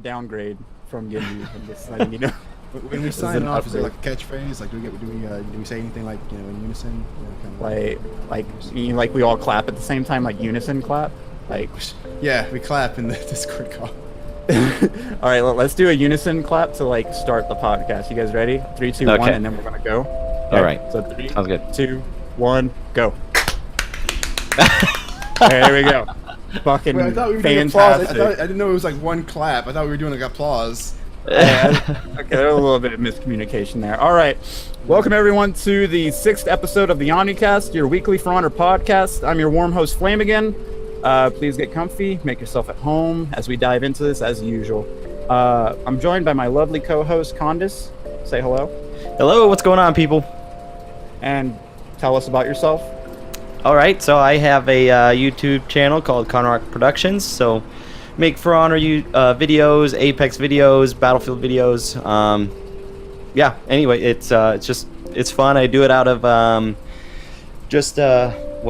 downgrade from Gindy. I'm just letting you know. When we sign off, is there like a catchphrase? Like, do we say anything like, you know, in unison? You know, like we all clap at the same time, like unison clap. Like, yeah, we clap in the Discord call. All right, let's do a unison clap to like start the podcast. You guys ready? 3, 2, 1, and then we're gonna go. All right. So 3, sounds good. 2, 1, go. There we go. Fucking Wait, I thought we were doing applause. I didn't know it was like one clap. I thought we were doing like applause. Okay, there's a little bit of miscommunication there. All right, welcome everyone to the 6th episode of the OmniCast, your weekly For Honor podcast. I'm your warm host, Flamigan. Please get comfy, make yourself at home as we dive into this as usual. I'm joined by my lovely co-host, Kondus. Say hello. Hello, what's going on, people? And tell us about yourself. All right, so I have a YouTube channel called Conrock Productions. So make For Honor videos, Apex videos, Battlefield videos. Yeah, anyway, it's fun. I do it out of what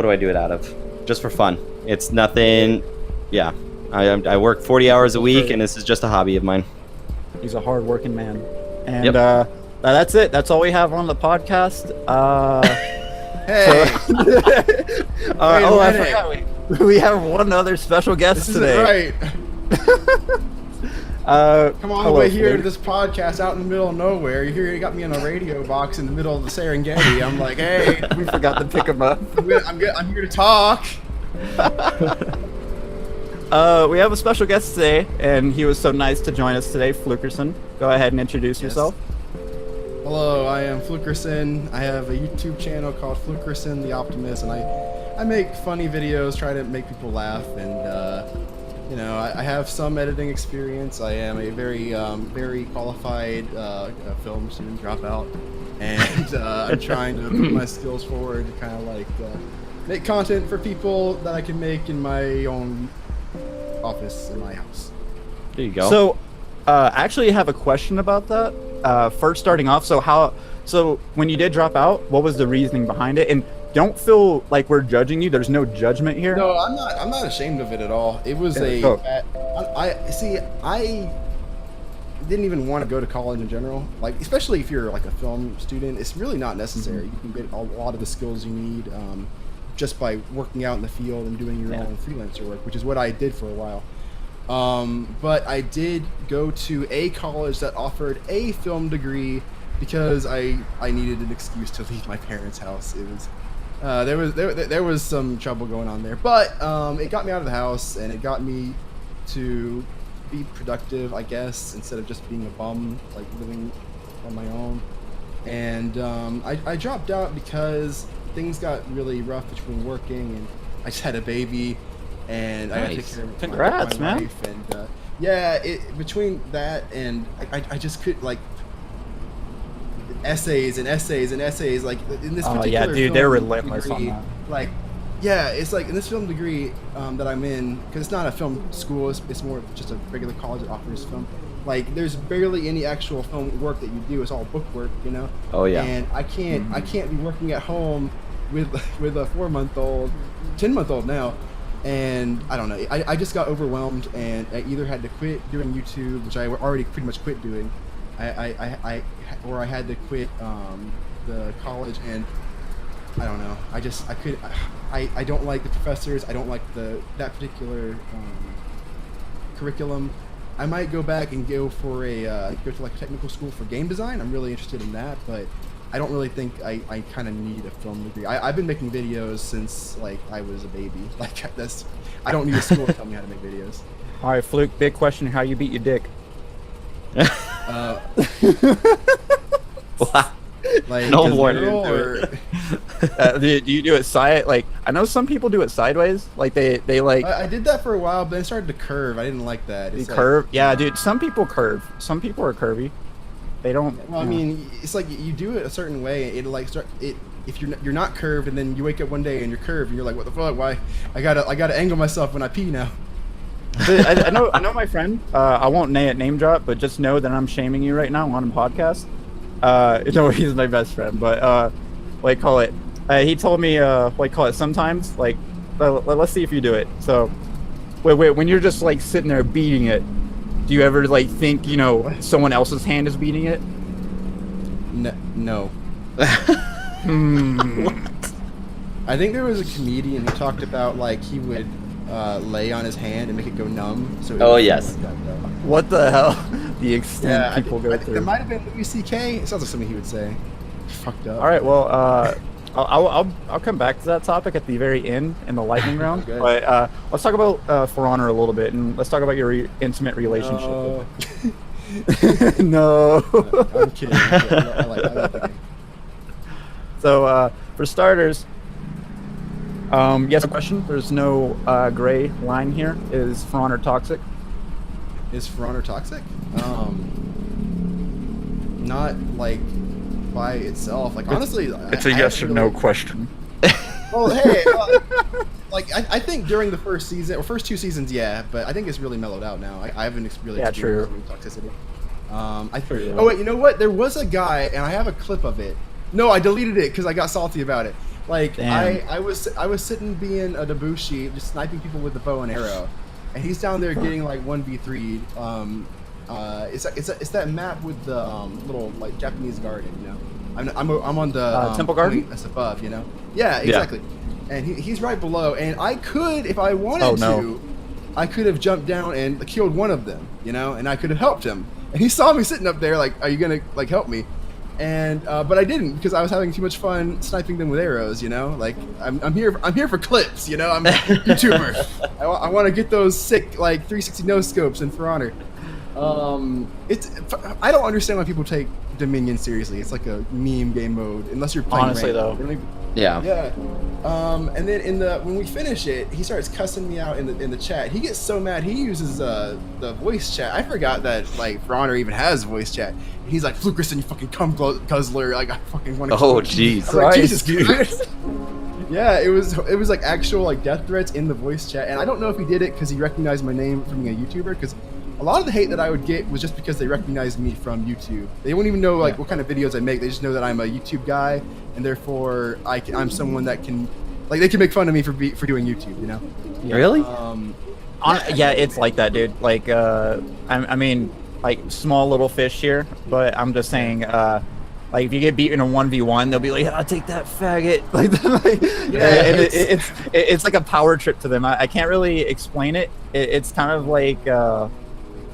do I do it out of? Just for fun. It's nothing. Yeah, I work 40 hours a week, and this is just a hobby of mine. He's a hard-working man. And that's it. That's all we have on the podcast. Hey. I forgot we have one other special guest today. This isn't right. Come on the way here Flynn. to this podcast out in the middle of nowhere. You got me in a radio box in the middle of the Serengeti. I'm like, hey, We forgot to pick him up. I'm here to talk. We have a special guest today, and he was so nice to join us today, Flookerson. Go ahead and introduce yourself. Hello, I am Flookerson. I have a YouTube channel called Flookerson the Optimist, and I make funny videos, try to make people laugh, and you know, I have some editing experience. I am a very qualified film student dropout, and I'm trying to put my skills forward to kind of like make content for people that I can make in my own office in my house. There you go. So, actually, I have a question about that. First, starting off, so when you did drop out, what was the reasoning behind it? And don't feel like we're judging you. There's no judgment here. No, I'm not ashamed of it at all. It was I didn't even want to go to college in general. Like, especially if you're like a film student, it's really not necessary. You can get a lot of the skills you need just by working out in the field and doing your own freelancer work, which is what I did for a while. But I did go to a college that offered a film degree because I needed an excuse to leave my parents' house. It was there was some trouble going on there, but it got me out of the house, and it got me to be productive, I guess, instead of just being a bum, like living on my own. And I dropped out because things got really rough between working, and I just had a baby, and I had to take care of Congrats, my man. wife, and between that and I just could like essays like in this particular yeah, dude, film they're relentless degree, on that. like it's like in this film degree that I'm in, because it's not a film school, it's more just a regular college that offers film. Like, there's barely any actual film work that you do. It's all book work, you know. Oh yeah. And I can't be working at home with a 4-month-old, 10-month-old now. And I don't know. I just got overwhelmed, and I either had to quit doing YouTube, which I already pretty much quit doing, or I had to quit the college, and I don't know. I don't like the professors. I don't like that particular curriculum. I might go back and go for go to like a technical school for game design. I'm really interested in that, but I don't really think I kind of need a film degree. I've been making videos since like I was a baby. Like I don't need a school to tell me how to make videos. All right, Fluke, big question: how you beat your dick? Like No more. or Do you do it like I know some people do it sideways. Like they like I did that for a while, but then it started to curve. I didn't like that. It's curve. Yeah, dude. Some people curve. Some people are curvy. They don't. Well, I mean, it's like you do it a certain way. It like start it. If you're not curved, and then you wake up one day and you're curved, and you're like, what the fuck? Why? I gotta angle myself when I pee now. I know my friend. I won't name drop, but just know that I'm shaming you right now on a podcast. No, he's my best friend, but like call it. He told me like call it sometimes. Like let's see if you do it. So wait, when you're just like sitting there beating it, Do you ever like think someone else's hand is beating it? No. I think there was a comedian who talked about like he would lay on his hand and make it go numb. So Oh, yes. Like that, What the hell? The extent people go I think through. there might have been Louis C.K. It sounds like something he would say. Fucked up. All right, well, I'll come back to that topic at the very end in the lightning round. Okay. But let's talk about For Honor a little bit, and let's talk about your intimate relationship. No. I'm kidding. I like that. So for starters, yes, question. There's no gray line here. Is For Honor toxic? Is For Honor toxic? Not like by itself. Like honestly, It's a yes or no question. Well, hey, like I think during the first season or first 2 seasons, yeah, but I think it's really mellowed out now. I haven't really experienced any toxicity. Oh wait, you know what? There was a guy, and I have a clip of it. No, I deleted it because I got salty about it. Like I was sitting being a Debushi, just sniping people with the bow and arrow, and he's down there getting like 1v3'd. It's that map with the little like Japanese garden, you know. I'm on the Temple Garden that's above, you know. Yeah, exactly. Yeah. And he's right below, and I could, if I wanted to, I could have jumped down and killed one of them, you know, and I could have helped him. And he saw me sitting up there, like, "Are you gonna like help me?" And but I didn't because I was having too much fun sniping them with arrows, you know. Like I'm here for clips, you know. I'm a YouTuber. I want to get those sick like 360 no scopes in For Honor. I don't understand why people take Dominion seriously. It's like a meme game mode, unless you're playing. Honestly, ranked. though. Yeah. And then when we finish it, he starts cussing me out in the chat. He gets so mad. He uses the voice chat. I forgot that like For Honor even has voice chat. He's like, "Flookerson, you fucking cum guzzler." Like I fucking want to. Oh jeez. Like, Jesus Christ. Yeah, it was like actual like death threats in the voice chat, and I don't know if he did it because he recognized my name from being a YouTuber. Because a lot of the hate that I would get was just because they recognized me from YouTube. They won't even know like what kind of videos I make. They just know that I'm a YouTube guy, and therefore I'm someone that can like they can make fun of me for doing YouTube. You know? Really? Yeah, it's like that, dude. Like, I mean, like small little fish here, but I'm just saying, like if you get beaten in a 1v1, they'll be like, "I'll take that faggot." It's like a power trip to them. I can't really explain it. It's kind of like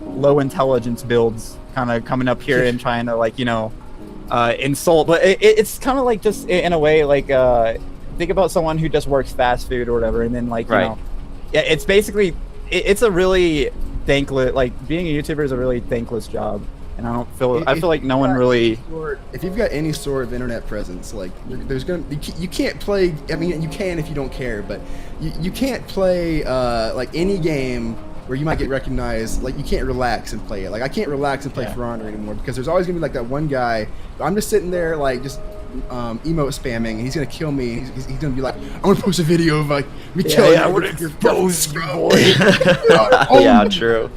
low intelligence builds kind of coming up here and trying to like insult, but it's kind of like just in a way like think about someone who just works fast food or whatever, and then like it's basically it's a really thankless, like being a YouTuber is a really thankless job, and I feel like no one really. If you've got any sort of internet presence, like you can't play. I mean, you can if you don't care, but you can't play like any game where you might get recognized. Like you can't relax and play it. Like I can't relax and play For Honor anymore because there's always gonna be like that one guy. I'm just sitting there like just emote spamming, and he's gonna kill me. He's gonna be like, "I'm gonna post a video of like me killing you. I would expose you, boy." Yeah, true.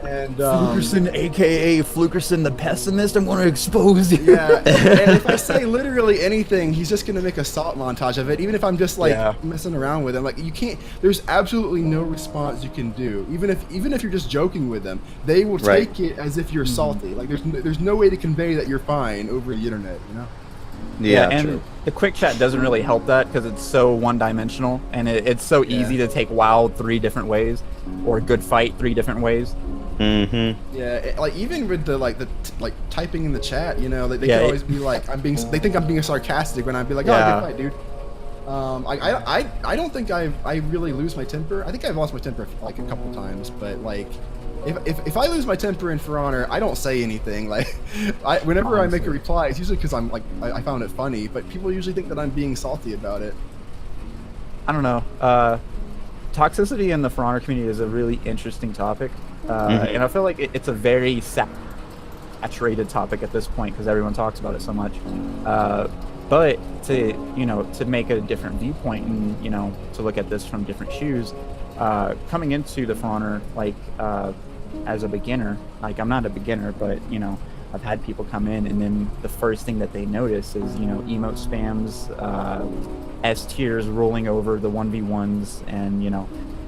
And Flookerson, aka Flookerson the pessimist, I'm gonna expose you. Yeah, and if I say literally anything, he's just gonna make a salt montage of it. Even if I'm just like messing around with him, like you can't. There's absolutely no response you can do. Even if you're just joking with them, they will take it as if you're salty. Like there's no way to convey that you're fine over the internet. You know. Yeah, and true. the quick chat doesn't really help that because it's so one-dimensional, and it's so easy to take WoW 3 different ways, or good fight 3 different ways. Mm-hmm. Yeah, like even with the typing in the chat, you know, they can always be like, they think I'm being sarcastic when I'd be like, "Oh, good fight, dude." I don't think I really lose my temper. I think I've lost my temper like a couple times, but like if I lose my temper in For Honor, I don't say anything. Like whenever I make a reply, it's usually because I'm like I found it funny, but people usually think that I'm being salty about it. I don't know. Toxicity in the For Honor community is a really interesting topic, and I feel like it's a very saturated topic at this point because everyone talks about it so much. But to make a different viewpoint and to look at this from different shoes, coming into the For Honor like as a beginner, like I'm not a beginner, but I've had people come in and then the first thing that they notice is emote spams, S tiers rolling over the 1v1s, and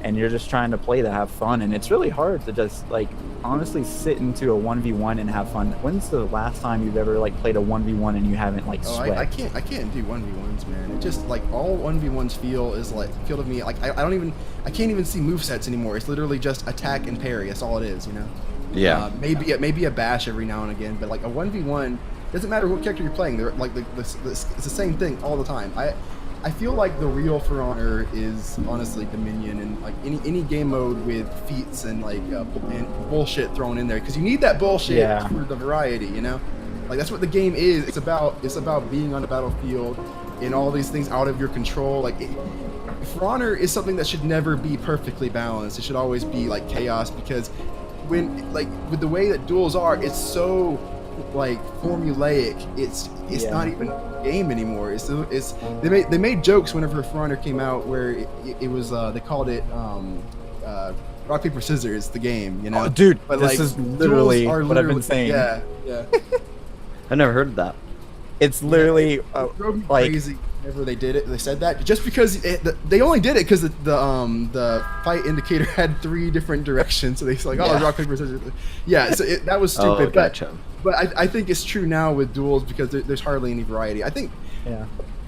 and you're just trying to play to have fun, and it's really hard to just like honestly sit into a 1v1 and have fun. When's the last time you've ever like played a 1v1 and you haven't like Oh, sweat? I can't do 1v1s, man. It just like all 1v1s feel to me like I can't even see movesets anymore. It's literally just attack and parry. That's all it is, you know. Yeah. Maybe a bash every now and again, but like a 1v1 doesn't matter what character you're playing. They're like it's the same thing all the time. I feel like the real For Honor is honestly Dominion and like any game mode with feats and like and bullshit thrown in there, because you need that bullshit for the variety, you know. Like that's what the game is. It's about being on the battlefield and all these things out of your control. Like For Honor is something that should never be perfectly balanced. It should always be like chaos, because when like with the way that duels are, it's so like formulaic. It's not even a game anymore. They made jokes whenever For Honor came out where it was they called it rock paper scissors, the game, you know. Oh, dude, but this like, is literally what I've been saying. Yeah. I never heard of that. It's literally like crazy. Whenever they did it, they said that just because they only did it because the fight indicator had 3 different directions, so they like rock paper scissors. Yeah, so that was stupid. Oh, gotcha. But I think it's true now with duels because there's hardly any variety. I think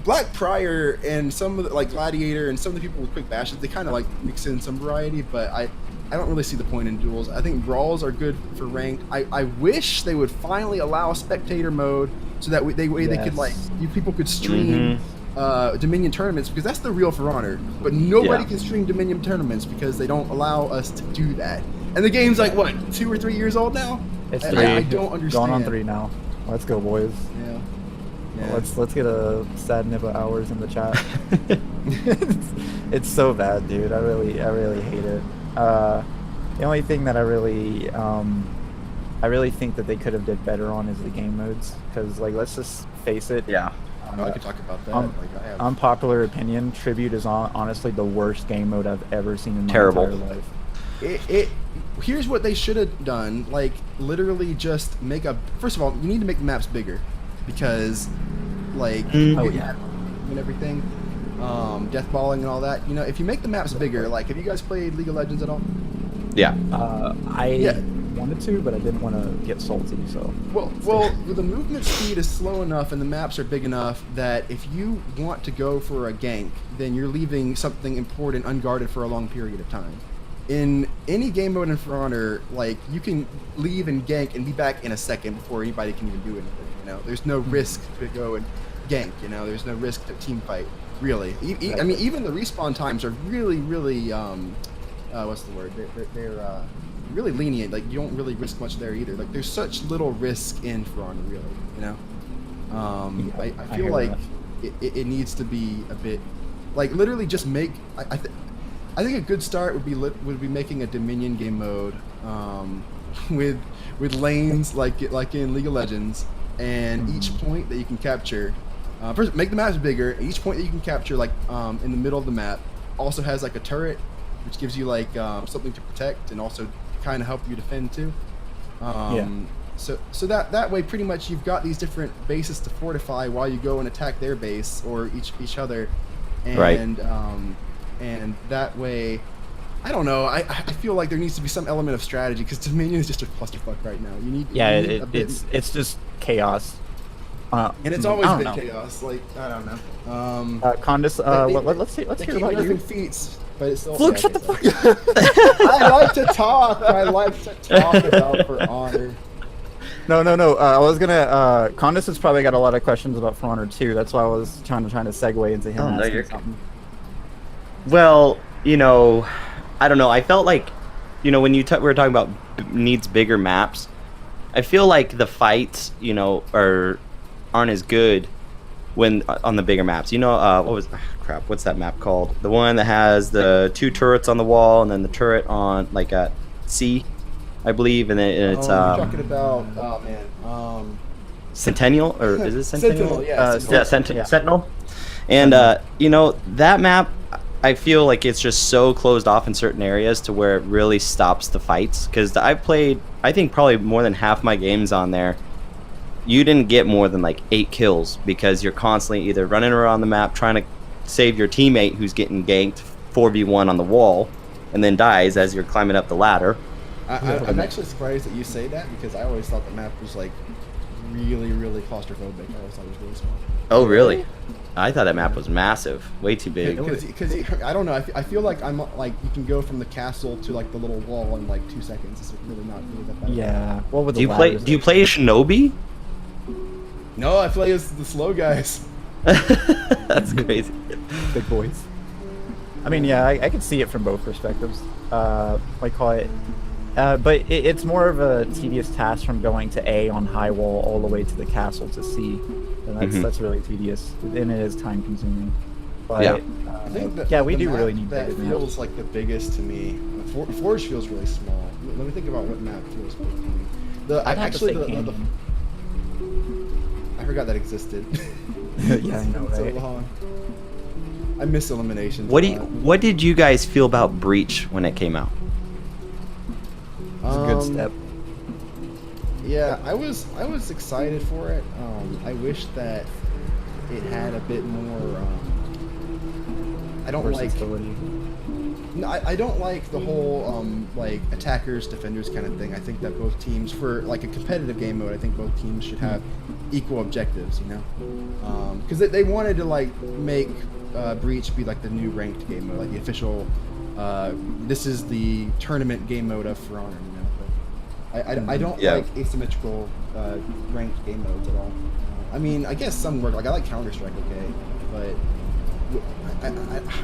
Black Prior and some of the, like Gladiator and some of the people with quick bashes, they kind of like mix in some variety, but I don't really see the point in duels. I think brawls are good for ranked. I wish they would finally allow spectator mode so that they could like people could stream Dominion tournaments, because that's the real For Honor. But nobody can stream Dominion tournaments because they don't allow us to do that. And the game's like what, 2 or 3 years old now? It's and 3. I don't understand. Going on 3 now. Let's go, boys. Yeah. Let's get a sad nibble hours in the chat. It's so bad, dude. I really hate it. The only thing that I really think that they could have did better on is the game modes, because like let's just face it. Yeah. I could talk about that. Unpopular opinion, Tribute is honestly the worst game mode I've ever seen in my entire life. Here's what they should have done. Like literally just first of all, you need to make the maps bigger, because like and everything, death balling and all that. You know, if you make the maps bigger, like have you guys played League of Legends at all? Yeah. I wanted to, but I didn't want to get salty, so. Well, the movement speed is slow enough and the maps are big enough that if you want to go for a gank, then you're leaving something important unguarded for a long period of time. In any game mode in For Honor, like you can leave and gank and be back in a second before anybody can even do anything. You know, there's no risk to go and gank. You know, there's no risk to team fight. Really, I mean, even the respawn times are really, what's the word? They're really lenient. Like you don't really risk much there either. Like there's such little risk in For Honor, really. You know, I feel like it needs to be a bit, like literally just make. I think a good start would be making a Dominion game mode with lanes like in League of Legends, and each point that you can capture. First, make the maps bigger. Each point that you can capture, like in the middle of the map, also has like a turret, which gives you like something to protect and also kind of help you defend too. So that way, pretty much you've got these different bases to fortify while you go and attack their base or each other, and and that way, I don't know. I feel like there needs to be some element of strategy, because Dominion is just a clusterfuck right now. You need it's just chaos. And it's always been chaos. Like I don't know. Kondus, let's hear about you. Feats, but it's still. Look, shut the fuck up. I like to talk. I like to talk about For Honor. No. I was gonna. Kondus has probably got a lot of questions about For Honor too. That's why I was trying to segue into him asking something. Well, you know, I don't know. I felt like, you know, when we were talking about needs bigger maps, I feel like the fights, you know, aren't as good when on the bigger maps. You know, what's that map called? The one that has the 2 turrets on the wall and then the turret on like at C, I believe, and then it's you're talking about Centennial, or is it Centennial? Sentinel. Sentinel. And you know, that map, I feel like it's just so closed off in certain areas to where it really stops the fights. Because I've played, I think probably more than half my games on there, you didn't get more than like 8 kills because you're constantly either running around the map trying to save your teammate who's getting ganked 4v1 on the wall and then dies as you're climbing up the ladder, I'm actually surprised that you say that because I always thought the map was like really, really claustrophobic. I always thought it was really small. Oh, really? I thought that map was massive, way too big. Because I don't know. I feel like I'm like you can go from the castle to like the little wall in like 2 seconds. It's really not really that bad. Yeah. What would Do you play a Shinobi? No, I play as the slow guys. That's crazy. Big boys. I mean, yeah, I can see it from both perspectives. Like call it, but it's more of a tedious task from going to A on high wall all the way to the castle to C, and that's really tedious, and it is time consuming. But Yeah. I think we the do map really need that bigger feels maps. like the biggest to me. Forge feels really small. Let me think about what map feels big to me. I'd have to say the I forgot that existed. Yeah, I know, It's so right? long. I miss eliminations. What did you guys feel about Breach when it came out? It's a good step. Yeah, I was excited for it. I wish that it had a bit more. I don't like. Versatility. No, I don't like the whole like attackers defenders kind of thing. I think that both teams, for like a competitive game mode, I think both teams should have equal objectives. You know, because they wanted to like make Breach be like the new ranked game mode, like the official. This is the tournament game mode of For Honor. You know, but I don't like asymmetrical ranked game modes at all. I mean, I guess some work. Like I like Counter Strike, okay, but.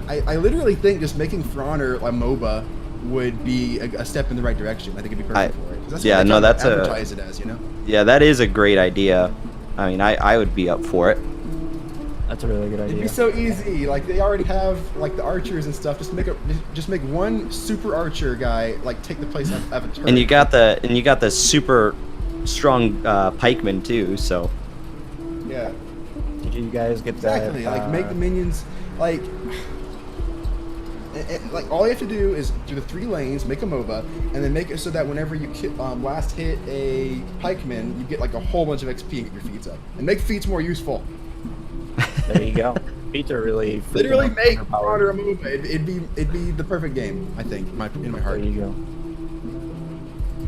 I literally think just making For Honor a MOBA would be a step in the right direction. I think it'd be perfect for it. 'Cause that's what they advertise it as, you know? Yeah, that is a great idea. I mean, I would be up for it. That's a really good idea. It'd be so easy. Like they already have like the archers and stuff. Just make one super archer guy like take the place of a turret. And you got the super strong pikeman too. So Yeah. Did you guys get that? Exactly. Like make the minions like. Like all you have to do is do the 3 lanes, make a MOBA, and then make it so that whenever you last hit a pikeman, you get like a whole bunch of XP and get your feats up, and make feats more useful. There you go. Feats are really Literally make overpowered. For Honor a MOBA. It'd be the perfect game, I think, in my heart. There you go.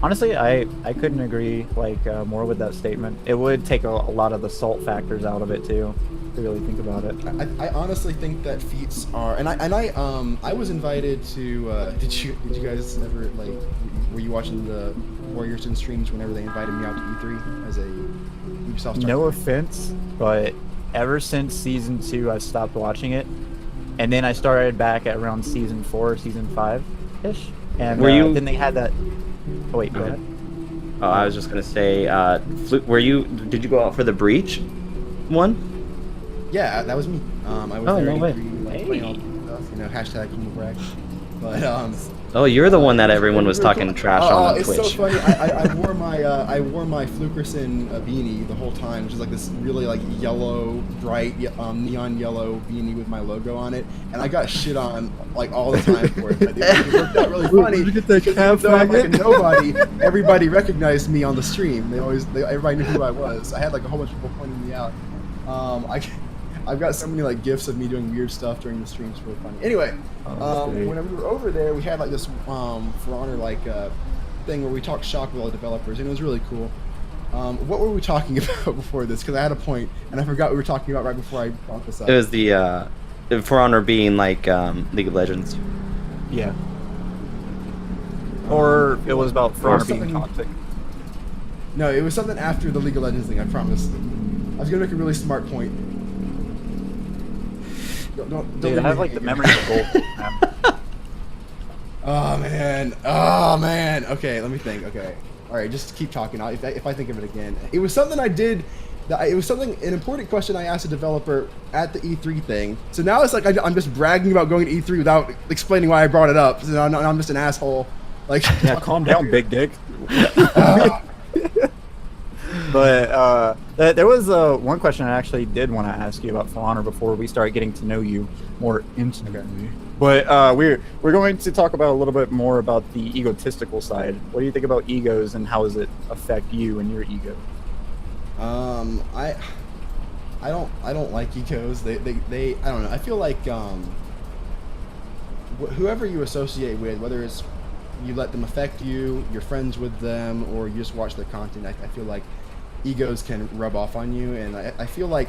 Honestly, I couldn't agree like more with that statement. It would take a lot of the salt factors out of it too. To really think about it. I honestly think that feats are, and I was invited to. Did you guys ever like? Were you watching the Warriors in streams whenever they invited me out to E3 as a Ubisoft? No offense, but ever since season 2, I stopped watching it, and then I started back at around season 4, season 5 ish, and then they had that. Oh wait, go ahead. Oh, I was just gonna say, did you go out for the Breach one? Yeah, that was me. I was Oh, there no at way. E3, playing all the stuff, you know, hashtag humble brag. But Oh, you're the one that everyone was talking trash on it's Twitch. so funny. I wore my Flookerson beanie the whole time, which is like this really like yellow, bright neon yellow beanie with my logo on it, and I got shit on like all the time for it. But it worked out really funny. Look at that because cap even though I'm like a faggot. nobody, everybody recognized me on the stream. Everybody knew who I was. I had like a whole bunch of people pointing me out. I've got so many like gifs of me doing weird stuff during the streams. Really funny. Anyway, whenever we were over there, we had like this For Honor like thing where we talked shop with all the developers, and it was really cool. What were we talking about before this? Because I had a point, and I forgot what we were talking about right before I brought this up. It was the For Honor being like League of Legends. Yeah. Or it was about For Honor being something- toxic. No, it was something after the League of Legends thing. I promise. I was gonna make a really smart point. Don't Dude, leave I have me like the hanging. memory of gold. Man. Oh man. Okay, let me think. Okay, all right, just keep talking. If I think of it again, it was something I did. It was an important question I asked a developer at the E3 thing. So now it's like I'm just bragging about going to E3 without explaining why I brought it up. So now I'm just an asshole. Like, Yeah, calm down, big dick. But there was one question I actually did want to ask you about For Honor before we start getting to know you more intimately. But we're going to talk about a little bit more about the egotistical side. What do you think about egos, and how does it affect you and your ego? I don't like egos. They I don't know. I feel like whoever you associate with, whether it's you let them affect you, you're friends with them, or you just watch their content, I feel like egos can rub off on you. And I feel like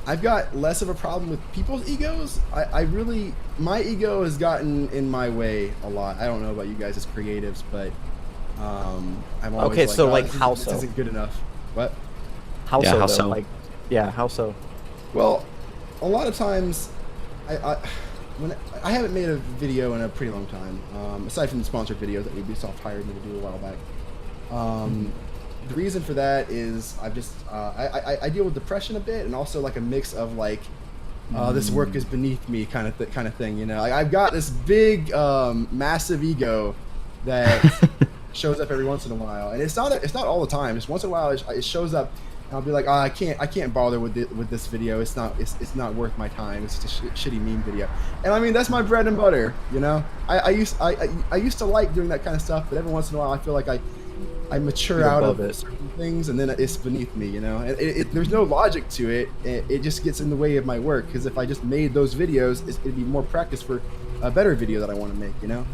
I've got less of a problem with people's egos. My ego has gotten in my way a lot. I don't know about you guys as creatives, but I'm always Okay, so like how this so? isn't good enough. What? How Yeah, so? how though? so? Like, yeah, how so? Well, a lot of times, when I haven't made a video in a pretty long time, aside from the sponsored videos that Ubisoft hired me to do a while back. The reason for that is I've just I deal with depression a bit, and also like a mix of like this work is beneath me kind of thing. You know, like, I've got this big massive ego that shows up every once in a while, and it's not all the time. Just once in a while it shows up. And I'll be like, oh, I can't bother with this video. It's not worth my time. It's just a shitty meme video. And I mean, that's my bread and butter, you know. I used to like doing that kind of stuff, but every once in a while I feel like I mature out of certain things, and then it's beneath me, you know. And there's no logic to it. It just gets in the way of my work, because if I just made those videos, it'd be more practice for a better video that I want to make, you know.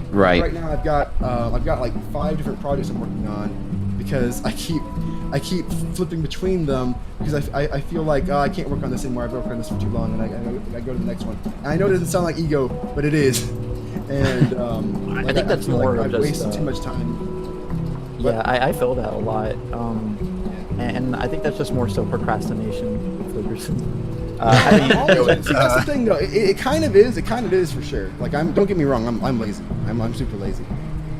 Right. Right now I've got like 5 different projects I'm working on, because I keep flipping between them, because I feel like, oh, I can't work on this anymore. I've worked on this for too long, and I go to the next one. And I know it doesn't sound like ego, but it is. And I think that's more of I've just wasted too much time. Yeah, I feel that a lot, and I think that's just more so procrastination with Flookerson. See, that's the thing, though. It kind of is. It kind of is for sure. Like, don't get me wrong. I'm lazy. I'm super lazy.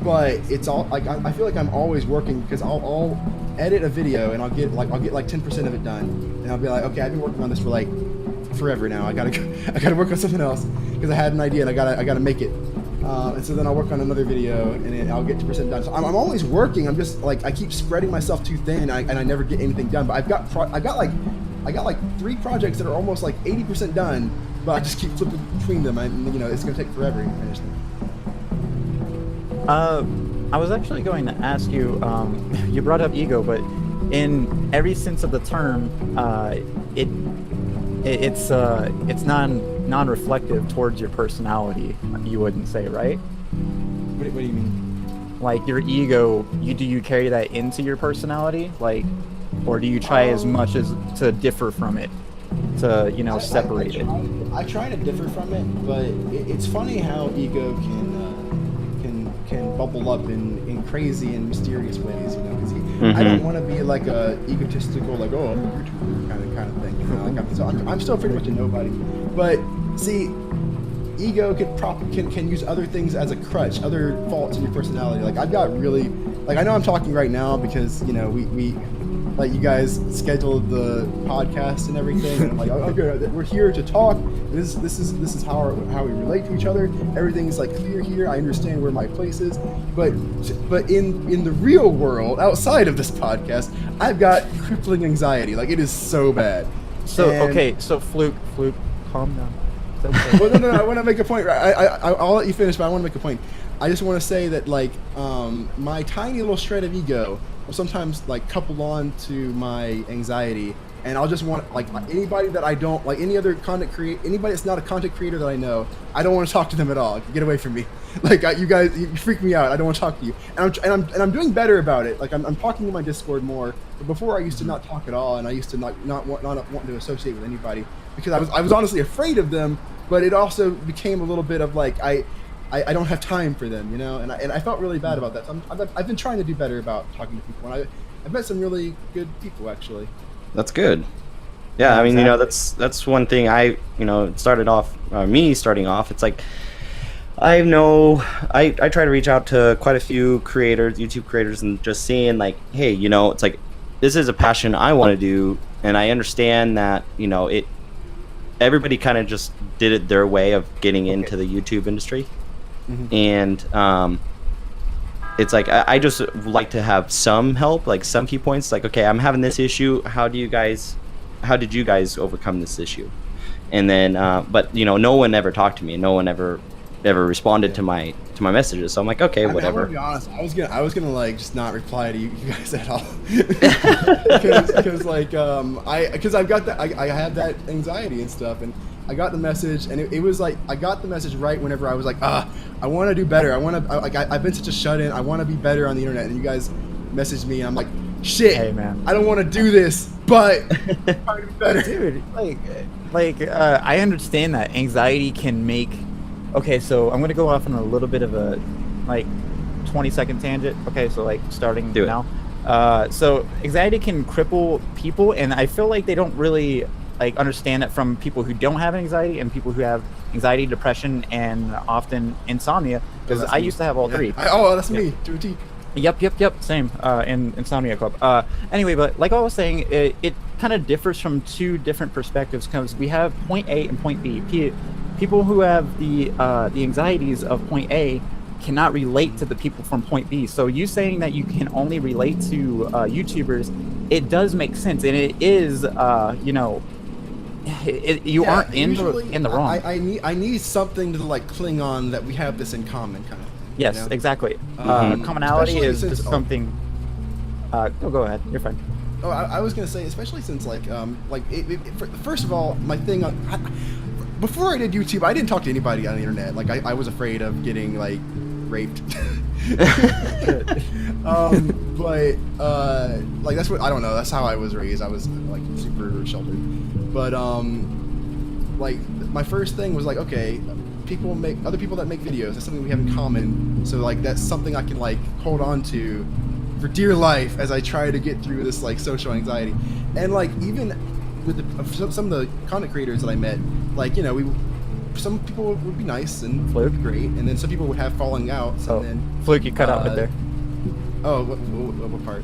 But it's all like I feel like I'm always working, because I'll edit a video and I'll get like 10% of it done, and I'll be like, okay, I've been working on this for like forever now. I gotta work on something else, because I had an idea and I gotta make it. And so then I'll work on another video, and then I'll get 2% done. So I'm always working. I'm just like, I keep spreading myself too thin, and I never get anything done. But I got like 3 projects that are almost like 80% done, but I just keep flipping between them. And you know, it's gonna take forever to finish them. I was actually going to ask you. You brought up ego, but in every sense of the term, it's non-reflective towards your personality. You wouldn't say, right? What do you mean? Like your ego, do you carry that into your personality, like, or do you try as much as to differ from it, to separate it? I try to differ from it, but it's funny how ego can bubble up in crazy and mysterious ways, you know. Because I don't want to be like a egotistical, like, oh, I'm a YouTuber kind of thing, you know. Like I'm still pretty much a nobody. But see, ego can use other things as a crutch, other faults in your personality. Like, I've got really, like, I know I'm talking right now because, you know, we like, you guys scheduled the podcast and everything. And I'm like, okay, we're here to talk. This is how we relate to each other. Everything's like clear here. I understand where my place is. But in the real world, outside of this podcast, I've got crippling anxiety. Like, it is so bad. So Fluke, calm down. Okay. Well, no, I want to make a point. I'll let you finish, but I want to make a point. I just want to say that, like, my tiny little shred of ego will sometimes, like, couple on to my anxiety, and I'll just want, like, anybody that I don't like, any other anybody that's not a content creator that I know, I don't want to talk to them at all. Get away from me. Like, you guys, you freak me out. I don't want to talk to you. And I'm doing better about it. Like, I'm talking to my Discord more. But before, I used to not talk at all, and I used to not want to associate with anybody, because I was honestly afraid of them. But it also became a little bit of like, I don't have time for them, you know, and I felt really bad about that. So I've been trying to do better about talking to people, and I've met some really good people, actually. That's good. Yeah, I mean, you know, that's one thing starting off, it's like, I try to reach out to quite a few creators, YouTube creators, and just seeing, like, hey, you know, it's like, this is a passion I want to do, and I understand that, you know, everybody kind of just did it their way of getting into the YouTube industry. And it's like, I just like to have some help, like some key points, like, okay, I'm having this issue, how did you guys overcome this issue? And then but, you know, no one ever talked to me, no one ever responded to my messages, so I'm like, okay, whatever. I'm gonna be honest, I was gonna like just not reply to you guys at all, because like I've got that, I have that anxiety and stuff, and I got the message, and it was like I got the message right whenever I was like, I want to do better. I've been such a shut-in. I want to be better on the internet. And you guys messaged me, and I'm like, shit, Hey, man. I don't want to do this, but I'm trying to be better. Dude, I understand that anxiety can make. Okay, so I'm gonna go off on a little bit of a 20-second tangent. Okay, so starting Do it. now. So anxiety can cripple people, and I feel like they don't really understand it from people who don't have anxiety and people who have anxiety, depression, and often insomnia. Because that's I me. used to have all three. That's me to a T. Yep. Same. In Insomnia Club. Anyway, but like I was saying, it kind of differs from two different perspectives because we have point A and point B. People who have the anxieties of point A cannot relate to the people from point B. So you saying that you can only relate to YouTubers, it does make sense, and it is you aren't in the wrong. I need something to cling on that we have this in common, kind of thing. Yes, you know? exactly. Commonality Especially is since- just something. Go ahead. You're fine. Oh, I was gonna say, especially since first of all, my thing before I did YouTube, I didn't talk to anybody on the internet. I was afraid of getting raped. But that's what I don't know. That's how I was raised. I was super sheltered. But my first thing was okay, other people that make videos. That's something we have in common. So that's something I can hold on to for dear life as I try to get through this social anxiety. And even with some of the content creators that I met, some people would be nice and Fluke. great, and then some people would have falling outs. Oh, And then, Fluke, you cut out right there. Oh, what part?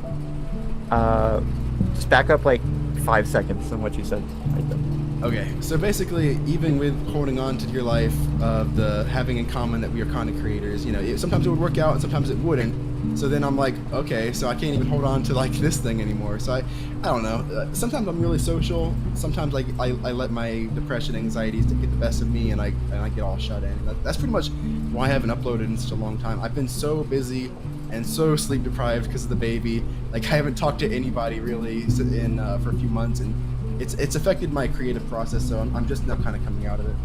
Just back up 5 seconds on what you said right there. Okay, so basically, even with holding on to your life of the having in common that we are content creators, sometimes it would work out and sometimes it wouldn't. So then I'm okay, so I can't even hold on to this thing anymore. So I don't know. Sometimes I'm really social. Sometimes I let my depression, anxieties get the best of me, and I get all shut in. That's pretty much why I haven't uploaded in such a long time. I've been so busy and so sleep deprived because of the baby. I haven't talked to anybody really for a few months, and it's affected my creative process. So I'm just now kind of coming out of it.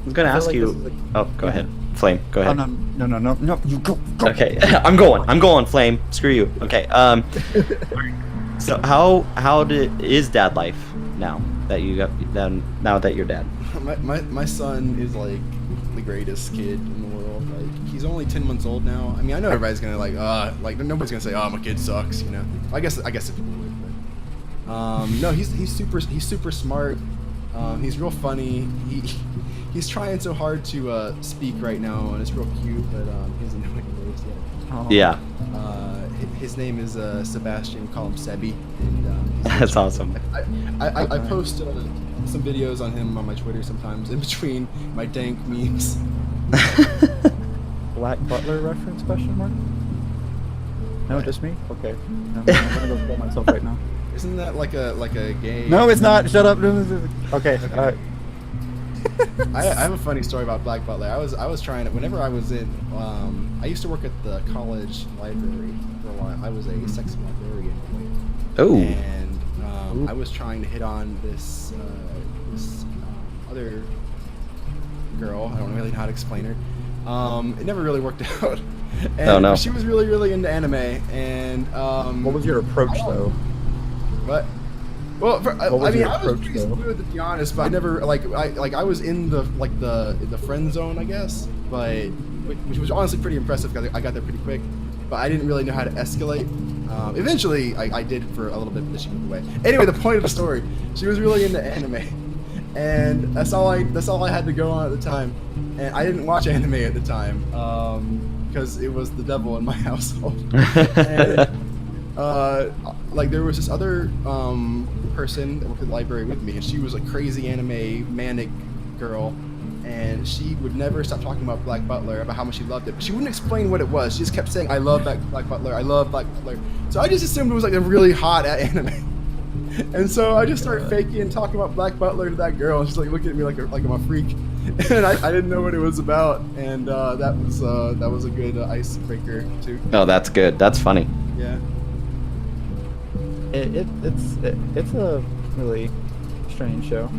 I was gonna I feel ask like you. this is Oh, go ahead. Flame, go ahead. Oh, no, you go. Okay, I'm going, Flame. Screw you. Okay. So how is dad life now that now that you're dad? My son is the greatest kid in the world. He's only 10 months old now. I mean, I know everybody's gonna nobody's gonna say, oh, my kid sucks, I guess if people would, but no, he's super smart. He's real funny. He's trying so hard to speak right now, and it's real cute, but he doesn't know any words yet. Oh. Yeah. His name is Sebastian. We call him Sebi. And, That's awesome. I post some videos on him on my Twitter sometimes in between my dank memes. Black Butler reference question mark? No, just me? Okay. I'm gonna go kill myself right now. Isn't that like a gay? No, it's not. Shut up. Okay. I have a funny story about Black Butler. I was trying to, whenever I was in, I used to work at the college library for a while. I was a sex librarian. Oh. And I was trying to hit on this other girl. I don't really know how to explain her. It never really worked out. And Oh, no. She was really into anime. And What was your approach though? What? Well, What was I mean, your I was approach, pretty though? smooth to be honest, but I never I was in the friend zone, I guess, but which was honestly pretty impressive because I got there pretty quick, but I didn't really know how to escalate. Eventually, I did for a little bit, but she moved away. Anyway, the point of the story, she was really into anime, and that's all I had to go on at the time, and I didn't watch anime at the time because it was the devil in my household. And, there was this other person that worked at the library with me, and she was a crazy anime manic girl, and she would never stop talking about Black Butler, about how much she loved it, but she wouldn't explain what it was. She just kept saying, I love Black Butler, I love Black Butler. So I just assumed it was a really hot anime. And so I just started faking talking about Black Butler to that girl, and she's looking at me like I'm a freak. And I didn't know what it was about, and that was a good icebreaker too. Oh, that's good. That's funny. Yeah. It's a really strange show.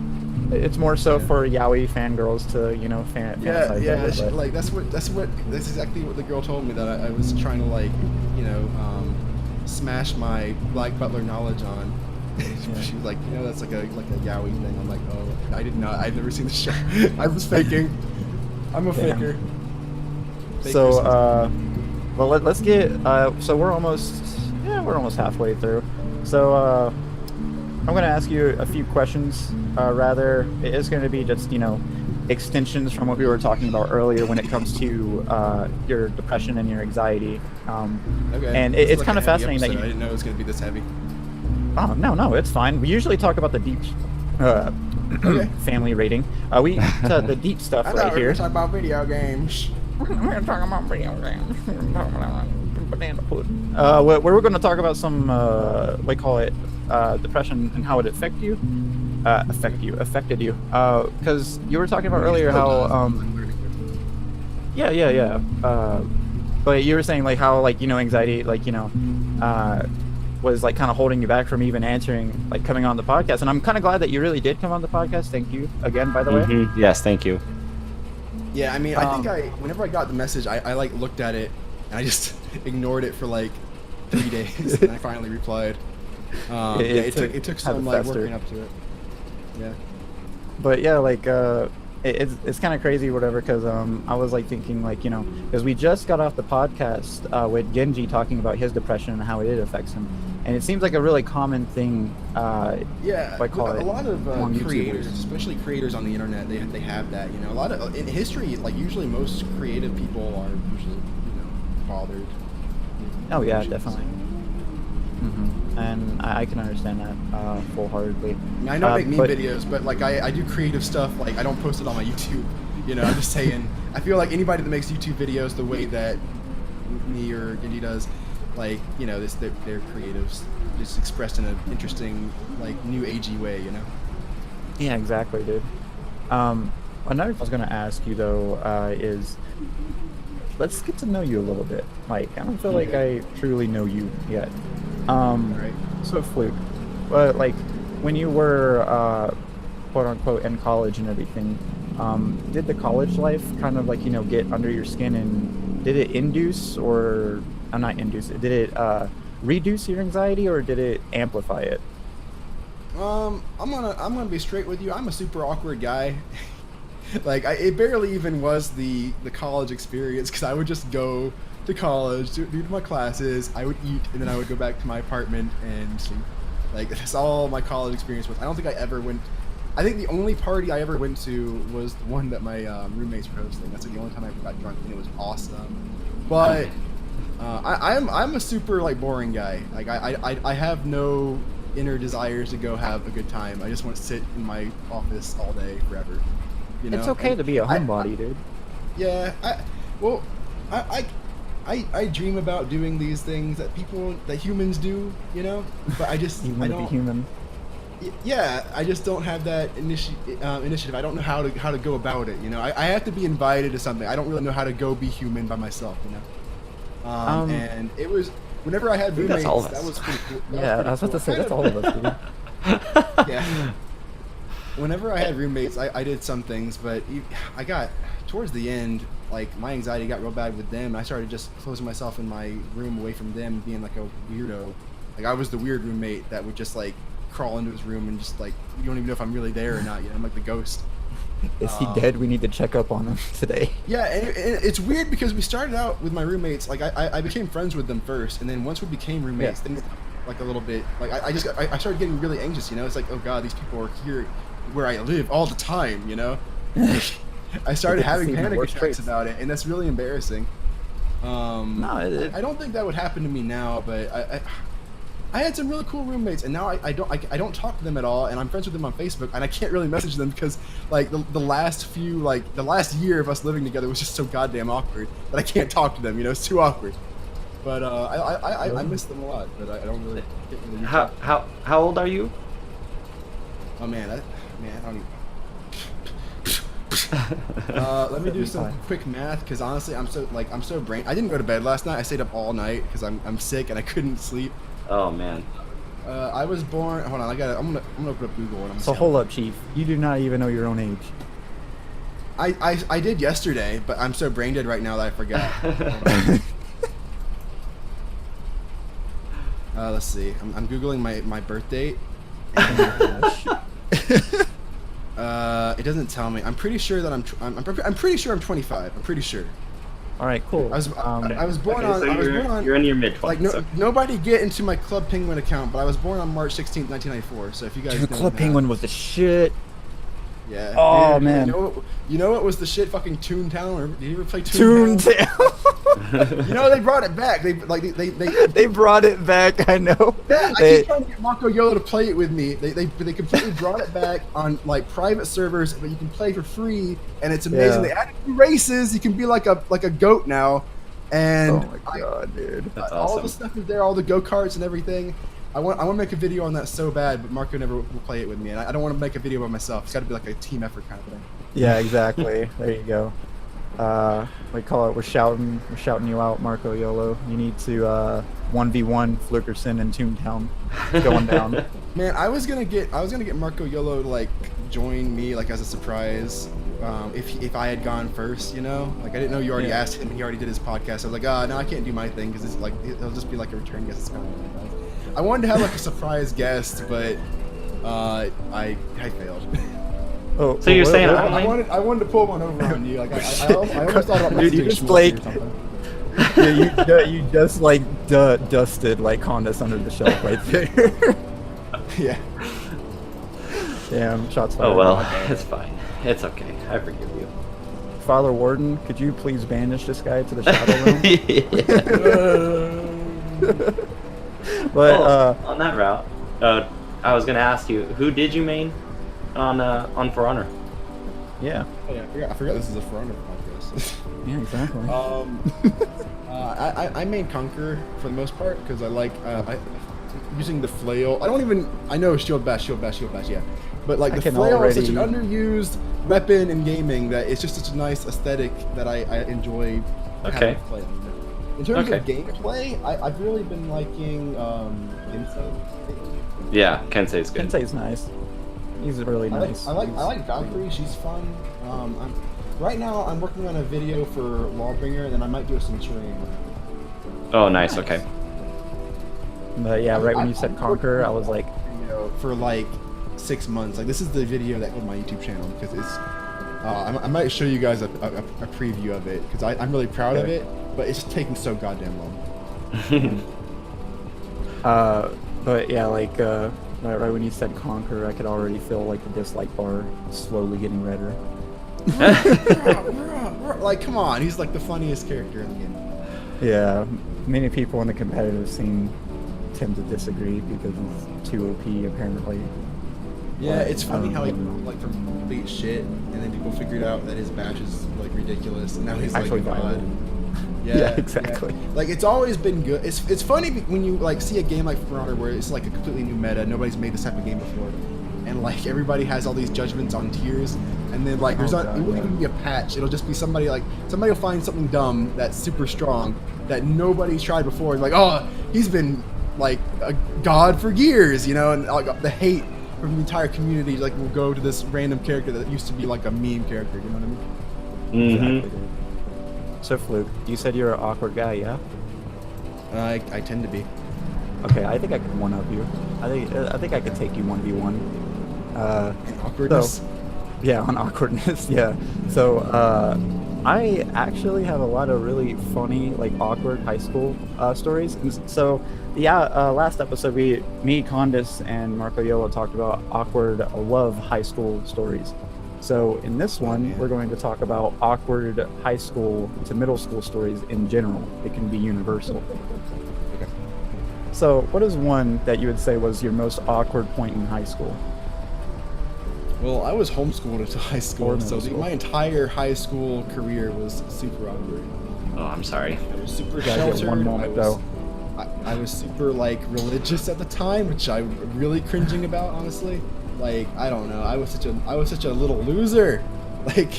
It's more so for yaoi fangirls to, you know, fantasize Yeah, over, but- like that's exactly what the girl told me that I was trying to like, you know, smash my Black Butler knowledge on. She was like, you know, that's like a yaoi thing. I'm like, oh, I did not. I've never seen the show. I was faking. I'm a Damn. faker. So, well, let's get. So we're almost halfway through. So, I'm gonna ask you a few questions. Rather, it is going to be just, you know, extensions from what we were talking about earlier when it comes to your depression and your anxiety. Okay. And This is it's like kind a of heavy fascinating that episode. you. I didn't know it was gonna be this heavy. Oh, no, it's fine. We usually talk about the deep family rating. We the deep stuff I right thought we here. were talking about video games. We're talking about video games. We're talking about banana pudding. We're going to talk about some, we call it, depression and how it affected you. Because you were talking about earlier how, yeah. But you were saying like how, like, you know, anxiety, like, you know, was like kind of holding you back from even answering, like, coming on the podcast. And I'm kind of glad that you really did come on the podcast. Thank you again, by the way. Mm-hmm. Yes, thank you. Yeah, I mean, I think whenever I got the message, I like looked at it and I just ignored it for like 3 days, and I finally replied. It took some like working up to it. Yeah. But yeah, like it's kind of crazy, whatever. Because I was like thinking, like, you know, because we just got off the podcast with Genji talking about his depression and how it affects him, and it seems like a really common thing. Yeah, I call a it lot of among creators, YouTubers. especially creators on the internet, they have that. You know, a lot of in history, like usually most creative people are usually, you know, bothered. Oh yeah, Usually. definitely. And I can understand that full-heartedly. I mean, I don't make meme but- videos, but like I do creative stuff. Like I don't post it on my YouTube. You know, I'm just saying. I feel like anybody that makes YouTube videos the way that me or Genji does, like, you know, they're creatives, just expressed in an interesting, like, new agey way. You know. Yeah, exactly, dude. Another thing I was gonna ask you though is, let's get to know you a little bit. Like, I don't feel like I truly know you yet. Right. So Fluke, like, when you were quote unquote in college and everything, did the college life kind of, like, you know, get under your skin, and did it induce or not induce it? Did it reduce your anxiety, or did it amplify it? I'm gonna be straight with you. I'm a super awkward guy. Like, it barely even was the college experience, because I would just go to college, do my classes, I would eat, and then I would go back to my apartment and sleep. Like, that's all my college experience was. I don't think I ever went. I think the only party I ever went to was the one that my roommates were hosting. That's like the only time I ever got drunk, and it was awesome. But I'm a super, like, boring guy. Like, I have no inner desires to go have a good time. I just want to sit in my office all day forever. You know? It's okay to be a homebody, dude. Yeah, I dream about doing these things that humans do, you know, but I just You I want to be don't. human. Yeah, I just don't have that initiative. I don't know how to go about it. You know, I have to be invited to something. I don't really know how to go be human by myself. You know, and it was whenever I had think that's roommates. all of us. That was pretty cool. That Yeah, was I was about to say, pretty that's all of us, dude. yeah. Whenever I had roommates, I did some things, but I got towards the end, like, my anxiety got real bad with them. I started just closing myself in my room away from them, being like a weirdo. Like, I was the weird roommate that would just, like, crawl into his room and just, like, you don't even know if I'm really there or not. You know, I'm like the ghost. Is he dead? We need to check up on him today. Yeah, and it's weird because we started out with my roommates. Like, I became friends with them first, and then once we became roommates, things like a little bit. Like, I started getting really anxious. You know, it's like, oh god, these people are here where I live all the time. You know, I started having panic attacks about it, and that's really embarrassing. I don't think that would happen to me now, but I had some really cool roommates, and now I don't talk to them at all, and I'm friends with them on Facebook, and I can't really message them because, like, the last year of us living together was just so goddamn awkward that I can't talk to them. You know, it's too awkward. But I miss them a lot, but I don't really. How old are you? Oh man, I don't even. Let me do some quick math, because honestly, I'm so brain. I didn't go to bed last night. I stayed up all night because I'm sick and I couldn't sleep. Oh man. I was born. Hold on, I'm gonna open up Google and I'm. So hold up, Chief. You do not even know your own age. I did yesterday, but I'm so brain dead right now that I forgot. Let's see. I'm googling my birth date. It doesn't tell me. I'm pretty sure that I'm pretty sure I'm 25. I'm pretty sure. All right, cool. I was born Okay, so you're in your mid-20s. Like nobody get into my Club Penguin account, but I was born on March 16th, 1994. So if you guys Dude, know Club that, Penguin was the shit. Yeah. Oh, dude, man. You know what was the shit? Fucking Toontown. Did you ever play Toontown? Toontown. You know they brought it back. They They brought it back. I know. Yeah, I keep trying to get Marco Yolo to play it with me. They completely brought it back on like private servers, but you can play for free, and it's amazing. Yeah. They added new races. You can be like a goat now, and Oh my god, dude. That's all awesome. the stuff is there, all the go karts and everything. I want to make a video on that so bad, but Marco never will play it with me, and I don't want to make a video by myself. It's got to be like a team effort kind of thing. Yeah, exactly. There you go. We call it. We're shouting you out, Marco Yolo. You need to 1v1 Flookerson and Toontown. It's going down. Man, I was gonna get Marco Yolo to like join me like as a surprise. If I had gone first, you know, like I didn't know you already asked him. He already did his podcast. I was like, no, I can't do my thing because it's like it'll just be like a return guest. It's kind of I wanted to have like a surprise guest, but I failed. Oh, So you're saying I wanted to pull one over on you. Like I almost thought about Dude, you messaging just, Schmaltzy like- or something. yeah, you just like dusted like Kondus under the shelf right there. Yeah. Damn, shots fired. Oh well, it's fine. It's okay. I forgive you. Father Warden, could you please banish this guy to the shadow room? But On that route, I was gonna ask you, who did you main on For Honor? yeah, Oh, yeah, I forgot this is a For Honor podcast. yeah, exactly. I main Conquer for the most part because I like using the flail. I know shield bash, yeah. But like I the can flail is such an already- underused weapon in gaming that it's just such a nice aesthetic that I enjoy Okay. having to play. In terms Okay. of gameplay, I've really been liking Inside. Yeah, Kensei's good. Kensei's nice. He's really nice. I like Valkyrie. She's fun. Right now I'm working on a video for Lawbringer, and then I might do a Centurion. Oh, nice. Okay. But yeah, right when you said Conquer, I was like, for like 6 months. Like this is the video that on my YouTube channel because it's. I might show you guys a preview of it because I'm really proud of it, but it's just taking so goddamn long. but yeah, like right when you said Conquer, I could already feel like the dislike bar slowly getting redder. Like, come on, he's like the funniest character in the game. Yeah, many people in the competitive scene tend to disagree because he's too OP apparently. Yeah, But, it's funny how he like from complete shit, and then people figured out that his match is like ridiculous, and now he's Actually like a god. violent. Yeah, Yeah, exactly. yeah. Like it's always been good. It's funny when you like see a game like For Honor where it's like a completely new meta. Nobody's made this type of game before, and like everybody has all these judgments on tiers, and then like there's Oh, not God, it won't yeah. even be a patch. It'll just be somebody will find something dumb that's super strong that nobody's tried before. And like, oh, he's been like a god for years, you know, and like the hate from the entire community like will go to this random character that used to be like a meme character. You know what I mean? Mm-hmm. So Fluke, you said you're an awkward guy, yeah? I tend to be. Okay, I think I could one up you. I think I could take you 1v1. Awkwardness. So, yeah, on awkwardness, yeah. So, I actually have a lot of really funny, like, awkward high school stories. And so, yeah, last episode, me, Kondus, and Marco Yolo talked about awkward love high school stories. So, in this one, we're going to talk about awkward high school to middle school stories in general. It can be universal. So, what is one that you would say was your most awkward point in high school? Well, I was homeschooled until high Or school, middle so school. my entire high school career was super awkward. Oh, I'm sorry. I was super You gotta sheltered. get one moment, though. I was super like religious at the time, which I'm really cringing about, honestly. Like I don't know, I was such a little loser. Like,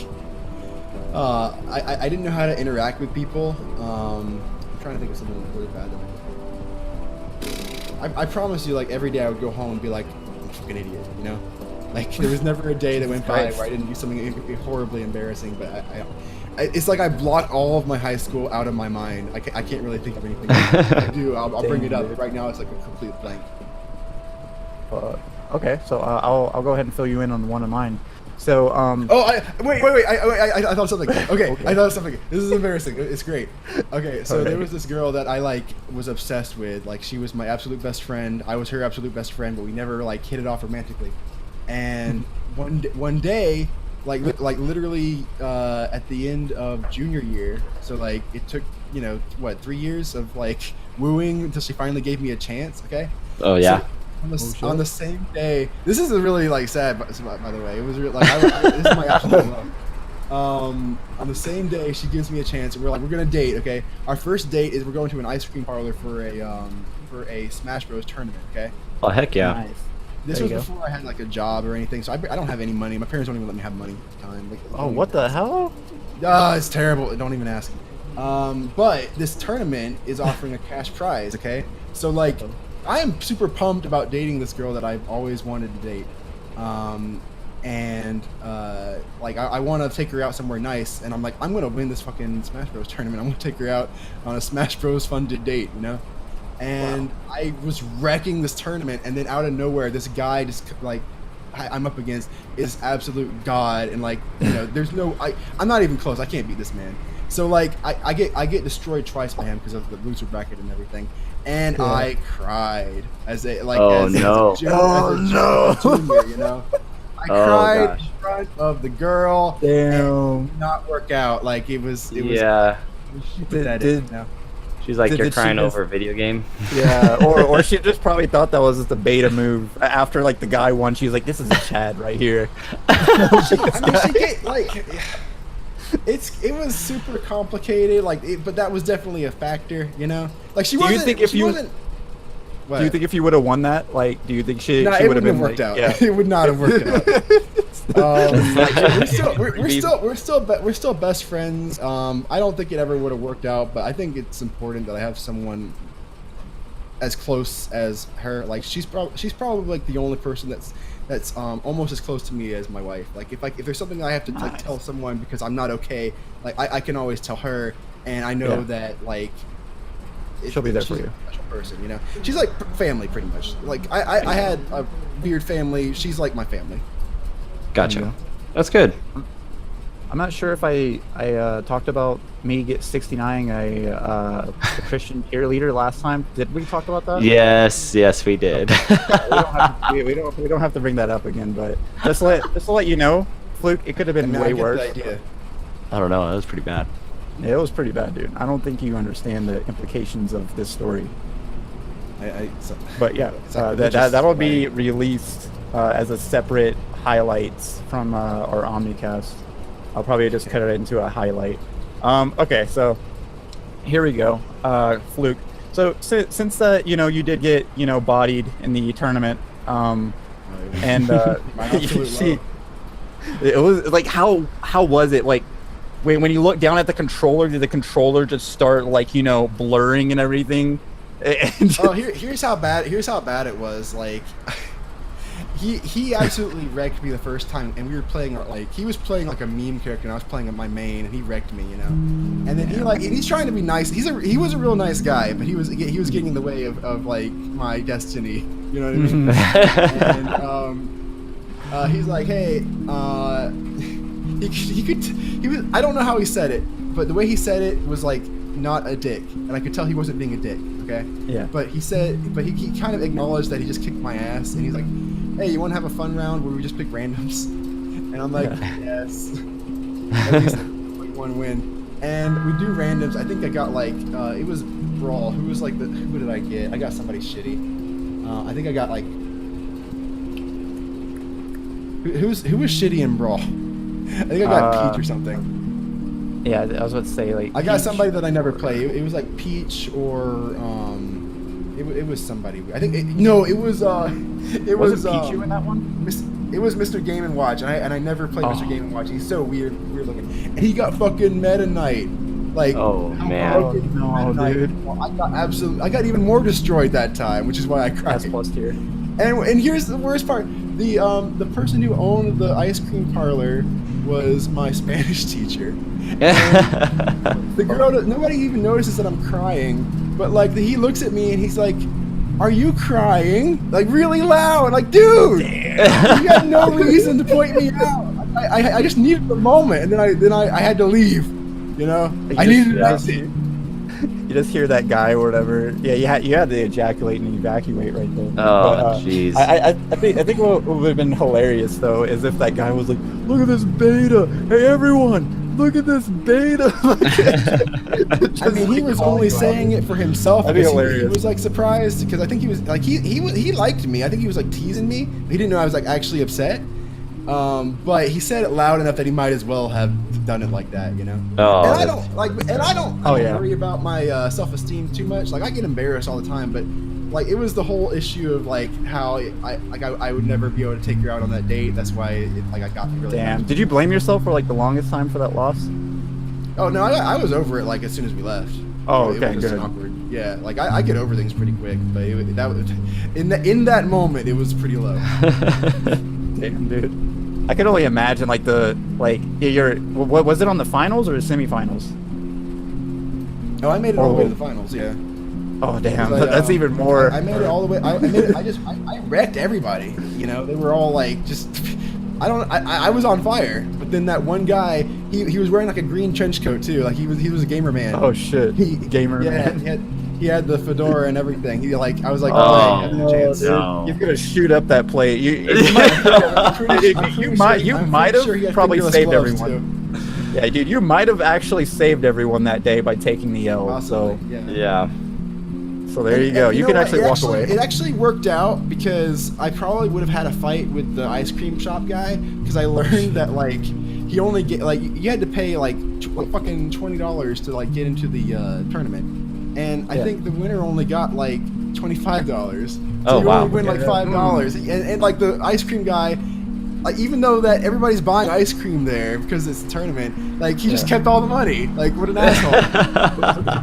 I didn't know how to interact with people. I'm trying to think of something really bad. I promise you, like every day I would go home and be like, I'm a fucking idiot, you know? Like there was never a day that went by where I didn't do something horribly embarrassing. But it's like I blocked all of my high school out of my mind. I can't really think of anything. If I do, I'll bring it up. But right now it's like a complete blank. Okay, so I'll go ahead and fill you in on one of mine. So wait! I thought of something. Okay, I thought of something. This is embarrassing. It's great. Okay, so there was this girl that I like was obsessed with. Like she was my absolute best friend. I was her absolute best friend, but we never like hit it off romantically. And one day, like literally at the end of junior year, so like it took 3 years of like wooing until she finally gave me a chance. Okay. Oh yeah. So, on the same day, this is really like sad, by the way. It was real, like this is my absolute love. On the same day, she gives me a chance, and we're gonna date. Okay, our first date is we're going to an ice cream parlor for a Smash Bros tournament. Okay. Oh heck yeah. nice. This was before I had like a job or anything, so I don't have any money. My parents don't even let me have money at the time. Like, Oh, what the hell? It's terrible. Don't even ask. But this tournament is offering a cash prize. Okay, so like. I am super pumped about dating this girl that I've always wanted to date, like I want to take her out somewhere nice, and I'm like, I'm gonna win this fucking Smash Bros tournament. I'm gonna take her out on a Smash Bros funded date, you know. And wow. I was wrecking this tournament, and then out of nowhere, this guy just like I'm up against is absolute god, and like there's no I'm not even close. I can't beat this man. So like I get destroyed twice by him because of the loser bracket and everything. And yeah. I cried as a junior, you know. I cried in front of the girl. Damn. And it did not work out. Like it was yeah. Pathetic, She's like, you're crying over a video game. Yeah, or she just probably thought that was just a beta move. After like the guy won, she's like, this is a Chad right here. It was super complicated, but that was definitely a factor, you know. Like she wasn't. Do you think if you would have won that, like, do you think she would have been worked like, out? Yeah. It would not have worked out. We're still best friends. I don't think it ever would have worked out, but I think it's important that I have someone as close as her. Like she's probably like the only person that's almost as close to me as my wife. Like if there's something I have to like tell someone because I'm not okay, like I can always tell her, and I know that like she'll be there for you. A special person, you know. She's like family pretty much. Like I had a weird family. She's like my family. Gotcha. That's good. I'm not sure if I talked about me get 69 a Christian cheerleader last time. Did we talk about that? Yes, we did. we don't have to bring that up again, but just to let you know, Fluke, it could have been way worse. I don't know. That was pretty bad. Yeah, it was pretty bad, dude. I don't think you understand the implications of this story. But yeah, that'll be released as a separate highlights from our OmniCast. I'll probably just cut it into a highlight. Okay, so here we go. Fluke. So since you did get bodied in the tournament, and it was like how was it like when you look down at the controller? Did the controller just start like blurring and everything? Here's how bad it was. Like he absolutely wrecked me the first time, and we were playing he was playing like a meme character, and I was playing my main, and he wrecked me, And then he's trying to be nice. He was a real nice guy, but he was getting in the way of like my destiny. You know what I mean? And he's like, hey, he was. I don't know how he said it, but the way he said it was like not a dick, and I could tell he wasn't being a dick. Okay. Yeah. But he kind of acknowleded that he just kicked my ass, and he's like, hey, you want to have a fun round where we just pick randoms? And I'm like, yes. At least like one win. And we do randoms. I think I got like it was Brawl. Who was like who did I get? I got somebody shitty. I think I got like who was shitty in Brawl? I think I got Peach or something. Yeah, I was about to say like I got somebody that I never played. It was like Peach or it was somebody. I think it was Pichu in that one. It was Mr. Game and Watch, and I never played Mr. Game and Watch. He's so weird looking, and he got fucking Meta Knight. Like, Oh, how man. broken No, that night. dude. Well, I got even more destroyed that time, which is why I cried. S plus tier. And here's the worst part: the person who owned the ice cream parlor was my Spanish teacher. The girl, nobody even notices that I'm crying, but like he looks at me and he's like, "Are you crying?" Like really loud, like, dude, you had no reason to point me out. I just needed the moment, and then I had to leave. You know, I needed an exit. You just hear that guy or whatever. Yeah, you had to ejaculate and evacuate right there. Oh, jeez. I think what would have been hilarious though is if that guy was like, "Look at this beta! Hey everyone, look at this beta!" I mean, he was only saying it for himself. That'd be because hilarious. He was like surprised because I think he was like he liked me. I think he was like teasing me. He didn't know I was like actually upset. But he said it loud enough that he might as well have done it like that, you know. Oh, and I don't yeah. worry about my self-esteem too much. Like I get embarrassed all the time, but like it was the whole issue of like how I would never be able to take her out on that date. That's why I got really. Damn. mad. Did you blame yourself for like the longest time for that loss? Oh no, I was over it like as soon as we left. Oh, It okay, was just good. awkward. Yeah, like I get over things pretty quick, but that was in that moment it was pretty low. Damn, dude. I could only imagine like what was it on the finals or the semifinals? Oh, I made it all the way to the finals. Yeah. Oh damn, But, that's even more. I made it all the way. I made it. I wrecked everybody. You know, they were all like just. I was on fire, but then that one guy, he was wearing like a green trench coat too. Like he was a gamer man. Oh shit, gamer man. He had the fedora and everything. He like I was like, Oh, oh, chance. Dude, No. you're gonna shoot up that plate. You might have probably saved everyone. Yeah, dude, you might have actually saved everyone that day by taking the L. Possibly, Yeah. So there you go. You can know actually what? walk away. It actually worked out because I probably would have had a fight with the ice cream shop guy because I learned that like he only get like you had to pay like fucking $20 to like get into the tournament, and I Yeah. think the winner only got like $25. So Oh, you wow. only win like $5, and like the ice cream guy. Like even though that everybody's buying ice cream there because it's a tournament, like he just kept all the money. Like what an asshole!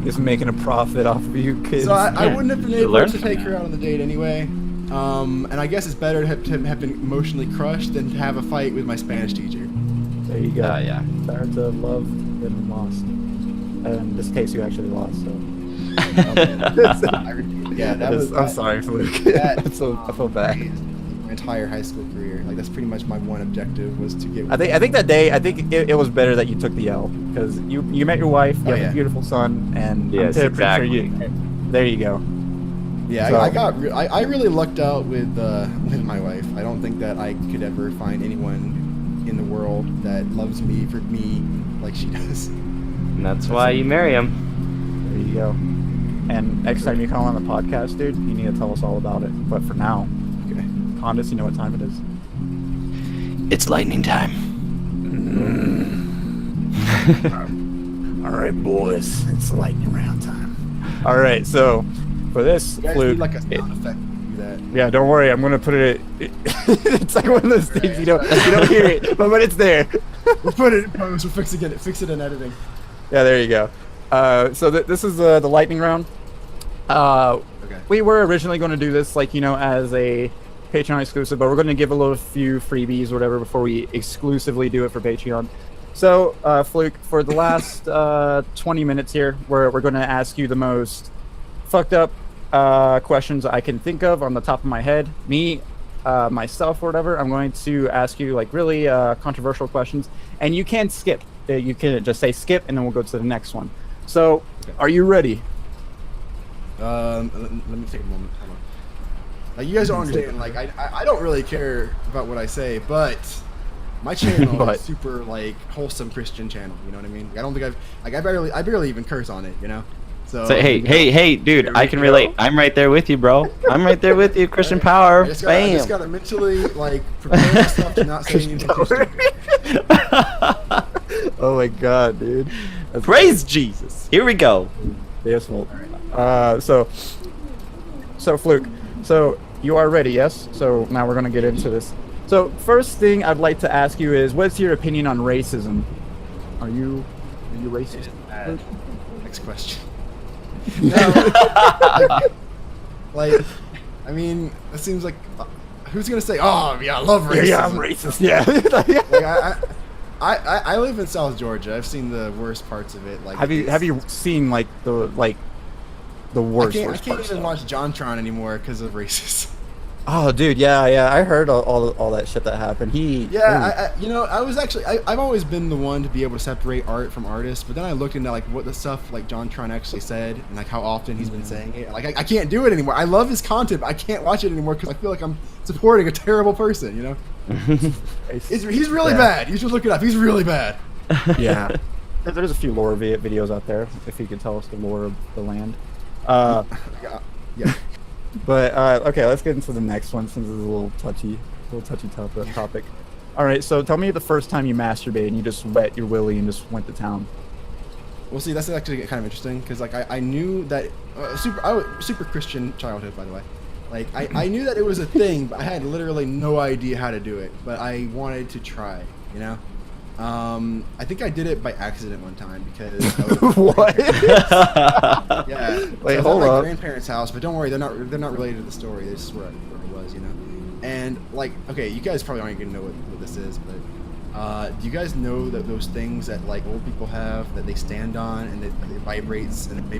Just making a profit off of you kids. So I wouldn't have been able learn to from take that. her out on the date anyway. And I guess it's better to have been emotionally crushed than to have a fight with my Spanish teacher. There you go. Yeah. Better to love than lost. In this case, you actually lost. So. Yeah, that was. I'm sorry, Luke. That, I feel bad. My entire high school career, like that's pretty much my one objective was to get. I think that day, it was better that you took the L because you met your wife, you Oh, have yeah. a beautiful son, and Yes, I'm pretty exactly. sure there you go. Yeah, So- I really lucked out with my wife. I don't think that I could ever find anyone in the world that loves me for me like she does. And that's why you marry him. There you go. And next time you call on the podcast, dude, you need to tell us all about it. But for now, Okay. Kondus, you know what time it is? It's lightning time. All right, boys, it's lightning round time. All right, so for this You guys flute, need like a sound effect to do that. yeah, don't worry, I'm gonna put it. It's like one of those things you don't hear it, but it's there. We'll put it in post. We'll fix it in editing. Yeah, there you go. So this is the lightning round. Okay. We were originally going to do this as a Patreon exclusive, but we're going to give a few freebies or whatever before we exclusively do it for Patreon. So, Fluke, for the last 20 minutes here, we're going to ask you the most fucked up questions I can think of on the top of my head. Myself or whatever, I'm going to ask you really controversial questions, and you can skip. You can just say skip, and then we'll go to the next one. So, Are you ready? Let me take a moment. Hold on. Like you guys don't understand. Like I don't really care about what I say, but my channel is super wholesome Christian channel. You know what I mean? I don't think I barely even curse on it. You know. So hey, dude, I can relate. I'm right there with you, bro. I'm right there with you. Christian power. I just Bam. gotta mentally prepare myself to not say anything too stupid. Oh my god, dude. That's Praise Jesus. Here we go. Yes, well. So Fluke, so you are ready, yes? So now we're gonna get into this. So first thing I'd like to ask you is, what's your opinion on racism? Are you racist? Next question. No, like, I mean, it seems like who's gonna say, "Oh, yeah, I love racism." Yeah, I'm racist. Yeah. Like, I live in South Georgia. I've seen the worst parts of it. Like, have you seen like the worst? I worst can't parts? even watch JonTron anymore because of racism. Oh, dude, yeah. I heard all that shit that happened. I've always been the one to be able to separate art from artists, but then I looked into like what the stuff like JonTron actually said and like how often he's been saying it. Like I can't do it anymore. I love his content, but I can't watch it anymore because I feel like I'm supporting a terrible person. You know, he's really bad. You should look it up. He's really bad. Yeah. There's a few lore videos out there if you could tell us the lore of the land. Yeah. But okay, let's get into the next one since it's a little touchy topic. All right, so tell me the first time you masturbated and you just wet your willy and just went to town. Well, see, that's actually kind of interesting because like I knew that super Christian childhood, by the way. Like I knew that it was a thing, but I had literally no idea how to do it. But I wanted to try, you know. I think I did it by accident one time because I was What? Yeah. Wait, so I was hold at my up. grandparents' house, but don't worry, they're not related to the story. This is where it was, you know. And like, okay, you guys probably aren't gonna know what this is, but do you guys know that those things that like old people have that they stand on and it vibrates and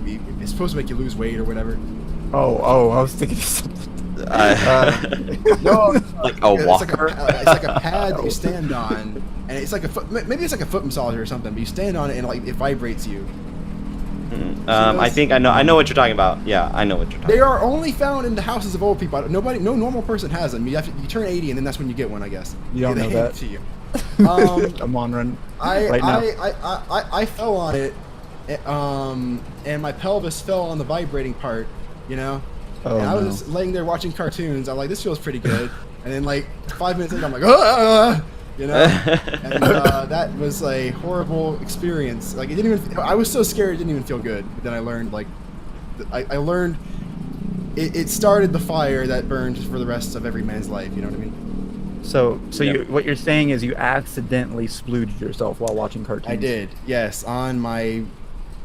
it's supposed to make you lose weight or whatever? Oh, I was thinking of something. No, Like a walker? It's like a pad that you stand on, and it's like maybe it's like a foot massager or something. But you stand on it and like it vibrates you. I think I know what you're talking about. Yeah, I know what you're talking They about. are only found in the houses of old people. No normal person has them. You turn 80 and then that's when you get one, I guess. You don't They know hand that. it to you. I'm on run right now. I fell on it, and my pelvis fell on the vibrating part, you know. Oh, and I no. was laying there watching cartoons. I'm like, this feels pretty good. And then like 5 minutes later, I'm like, ah, you know. And that was a horrible experience. Like it didn't even. I was so scared it didn't even feel good. But then I learned like, I learned. It started the fire that burned for the rest of every man's life. You know what I mean? So Yeah. what you're saying is you accidentally splooged yourself while watching cartoons. I did. Yes, on my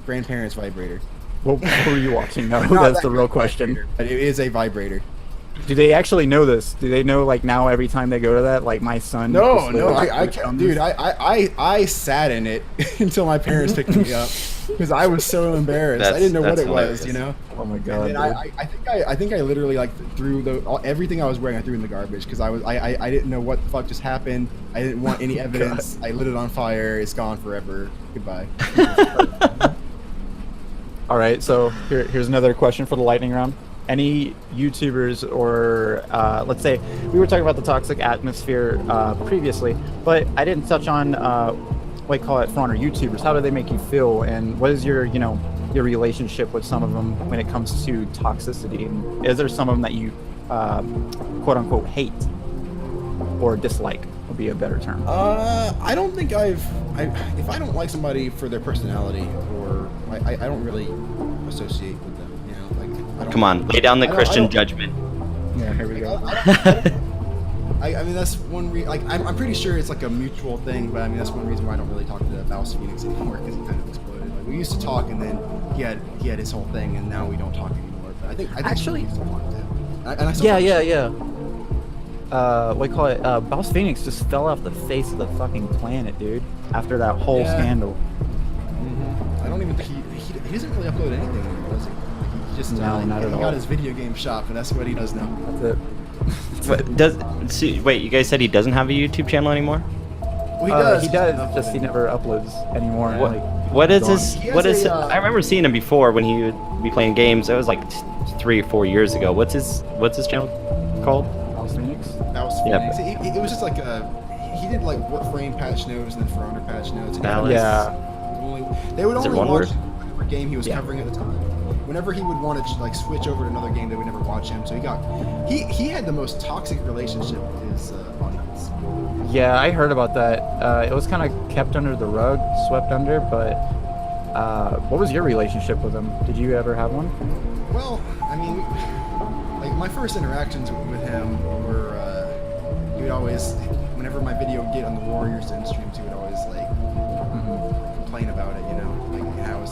grandparents' vibrator. What were you watching? No, Not that's that the real kind of question. vibrator, but it is a vibrator. Do they actually know this? Do they know like now every time they go to that? Like my son. No, just I can't, dude. I sat in it until my parents picked me up because I was so embarrassed. I didn't know what That's it was, hilarious. you know. Oh my god. And then dude. I think I literally like threw everything I was wearing. I threw in the garbage because I didn't know what the fuck just happened. I didn't want any evidence. I lit it on fire. It's gone forever. Goodbye. All right, so here's another question for the lightning round. Any YouTubers or let's say we were talking about the toxic atmosphere previously, but I didn't touch on what you call it, for honor YouTubers. How do they make you feel, and what is your your relationship with some of them when it comes to toxicity? And is there some of them that you quote unquote hate or dislike? Would be a better term. I don't think if I don't like somebody for their personality, or I don't really associate with them, you know. Like, I don't, Come on, lay down the I don't- Christian I don't- judgment. Yeah, here we go. I mean, that's one reason. Like, I'm pretty sure it's like a mutual thing, but I mean, that's one reason why I don't really talk to Bois Phoenix anymore because he kind of exploded. Like, we used to talk, and then he had his whole thing, and now we don't talk anymore. But I think Actually- we used to talk to him. And I still Yeah. What do you call it? Bois Phoenix just fell off the face of the fucking planet, dude. After that whole Yeah. scandal. I don't even think he doesn't really upload anything anymore, does he? Like, he just No, not at he all. got his video game shop, and that's what he does now. That's it. Wait, you guys said he doesn't have a YouTube channel anymore? Well, he does. He does. Just he never uploads anymore. What, Like, what is gone. his? He has What is? a, I remember seeing him before when he would be playing games. It was like 3 or 4 years ago. What's his channel called? Bois Phoenix? That was Yeah. Phoenix. It was just like he did like what frame patch notes and then for owner patch notes. And Balance. Yeah. They would Is it only one watch word? whatever game he was Yeah. covering at the time. Whenever he would want to like switch over to another game, they would never watch him. So he had the most toxic relationship with his audience. Yeah, I heard about that. It was kind of kept under the rug, swept under. But what was your relationship with him? Did you ever have one? Well, I mean, like my first interactions with him were he would always, whenever my video would get on the Warriors in streams, he would always like complain about it, you know, like how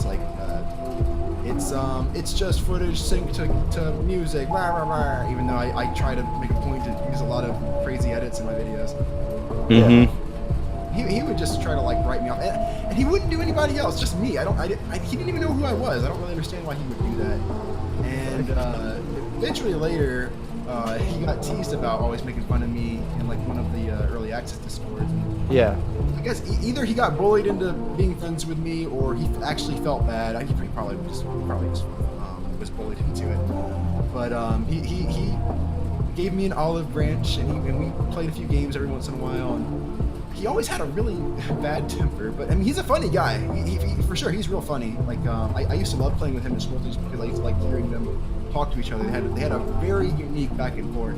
It's just footage synced to music, blah, blah, blah. Even though I try to make a point to use a lot of crazy edits in my videos. He would just try to like write me off, and he wouldn't do anybody else, just me. He didn't even know who I was. I don't really understand why he would do that. And eventually later, he got teased about always making fun of me in like one of the early access discords. Yeah. I guess either he got bullied into being friends with me, or he actually felt bad. He probably just was bullied into it. But he gave me an olive branch, and we played a few games every once in a while. And he always had a really bad temper, but I mean, he's a funny guy. He for sure, he's real funny. Like I used to love playing with him in Smolties because I used to like hearing them talk to each other. They had a very unique back and forth.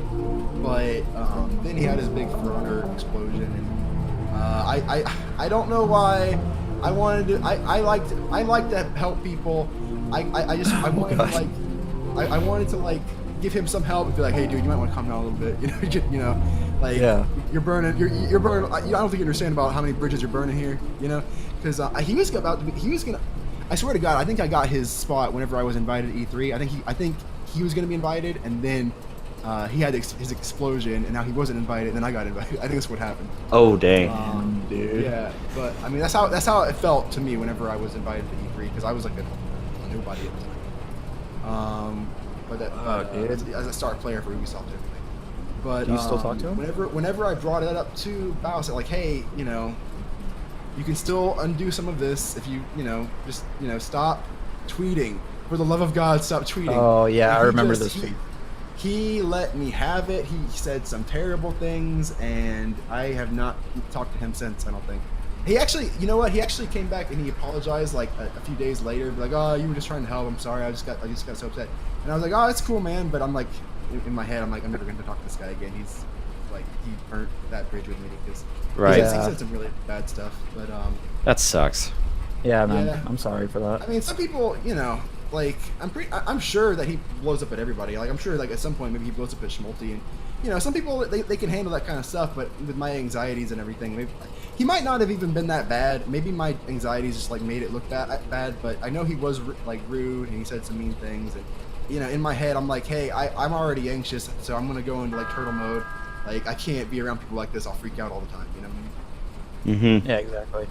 But then he had his big For Honor explosion, and I don't know why. I wanted to. I like to help people. I wanted to like give him some help and be like, hey dude, you might want to calm down a little bit. You know, like you're burning. You're burning. I don't think you understand about how many bridges you're burning here. You know, because he was gonna. I swear to God, I think I got his spot whenever I was invited to E3. I think he was gonna be invited, and then he had his explosion, and now he wasn't invited, and then I got invited. I think that's what happened. Oh dang, dude. Yeah, but I mean that's how it felt to me whenever I was invited to E3, because I was like a nobody at the time. But as a star player for Ubisoft and everything. But do you still talk to him? Whenever I brought it up to Bao, I said like, hey, you know, you can still undo some of this if you just stop tweeting. For the love of God, stop tweeting. Oh yeah, I remember this tweet. He let me have it. He said some terrible things, and I have not talked to him since, I don't think. He actually, you know what? He actually came back and he apologized like a few days later, like, oh, you were just trying to help. I'm sorry. I just got so upset. And I was like, oh, it's cool, man. But I'm like, in my head, I'm like, I'm never going to talk to this guy again. He's like, he burnt that bridge with me because he said some really bad stuff. But that sucks. Yeah, man. Yeah. I'm sorry for that. I mean, some people, like I'm sure that he blows up at everybody. Like I'm sure like at some point maybe he blows up at Schmulty, and some people they can handle that kind of stuff. But with my anxieties and everything, maybe he might not have even been that bad. Maybe my anxieties just like made it look bad. But I know he was like rude and he said some mean things. And in my head I'm like, hey, I'm already anxious, so I'm gonna go into like turtle mode. Like I can't be around people like this. I'll freak out all the time. You know what I mean? Mm-hmm. Yeah, exactly.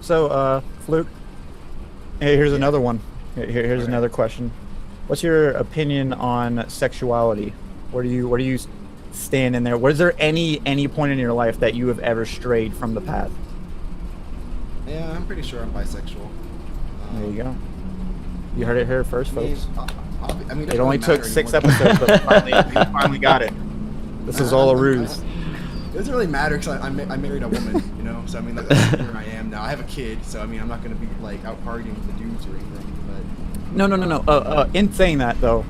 So, Fluke, hey, here's another one. Here's another question. What's your opinion on sexuality? Where do you stand in there? Was there any point in your life that you have ever strayed from the path? Yeah, I'm pretty sure I'm bisexual. There you go. You heard it here first, folks. I mean, it only took 6 episodes, but we finally got it. This is all a ruse. It doesn't really matter because I married a woman, so I mean that's where I am now. I have a kid, so I mean I'm not gonna be like out partying with the dudes or anything. But no. In saying that though,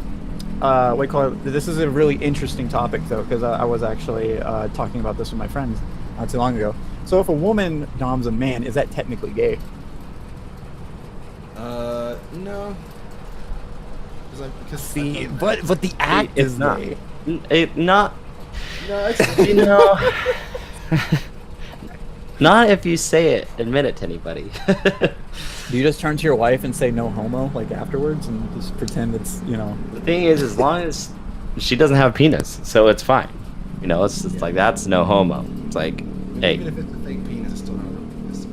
this is a really interesting topic though, because I was actually talking about this with my friends not too long ago. So if a woman doms a man, is that technically gay? No. See, but the act is not. gay. Not. No, it's not if you say it, admit it to anybody. Do you just turn to your wife and say no homo like afterwards and just pretend it's The thing is, as long as she doesn't have a penis, so it's fine. It's just like that's no homo. It's like, hey. Even if it's a fake penis, it's still not a real penis.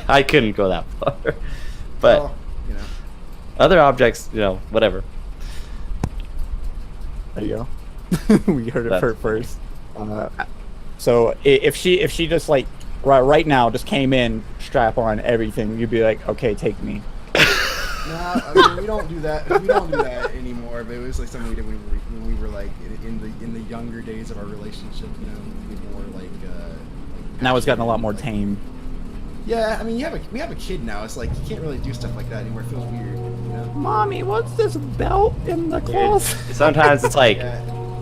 I couldn't go that far, but well, other objects, whatever. There you go. We heard it first. So if she just like right now just came in, strap on everything, you'd be like, okay, take me. No, I mean, we don't do that. We don't do that anymore. But it was like something we did when we were like in the younger days of our relationship. More like. Now it's gotten a lot more tame. Yeah, I mean, we have a kid now. It's like you can't really do stuff like that anymore. It feels weird. Mommy, what's this belt in the closet? Sometimes it's like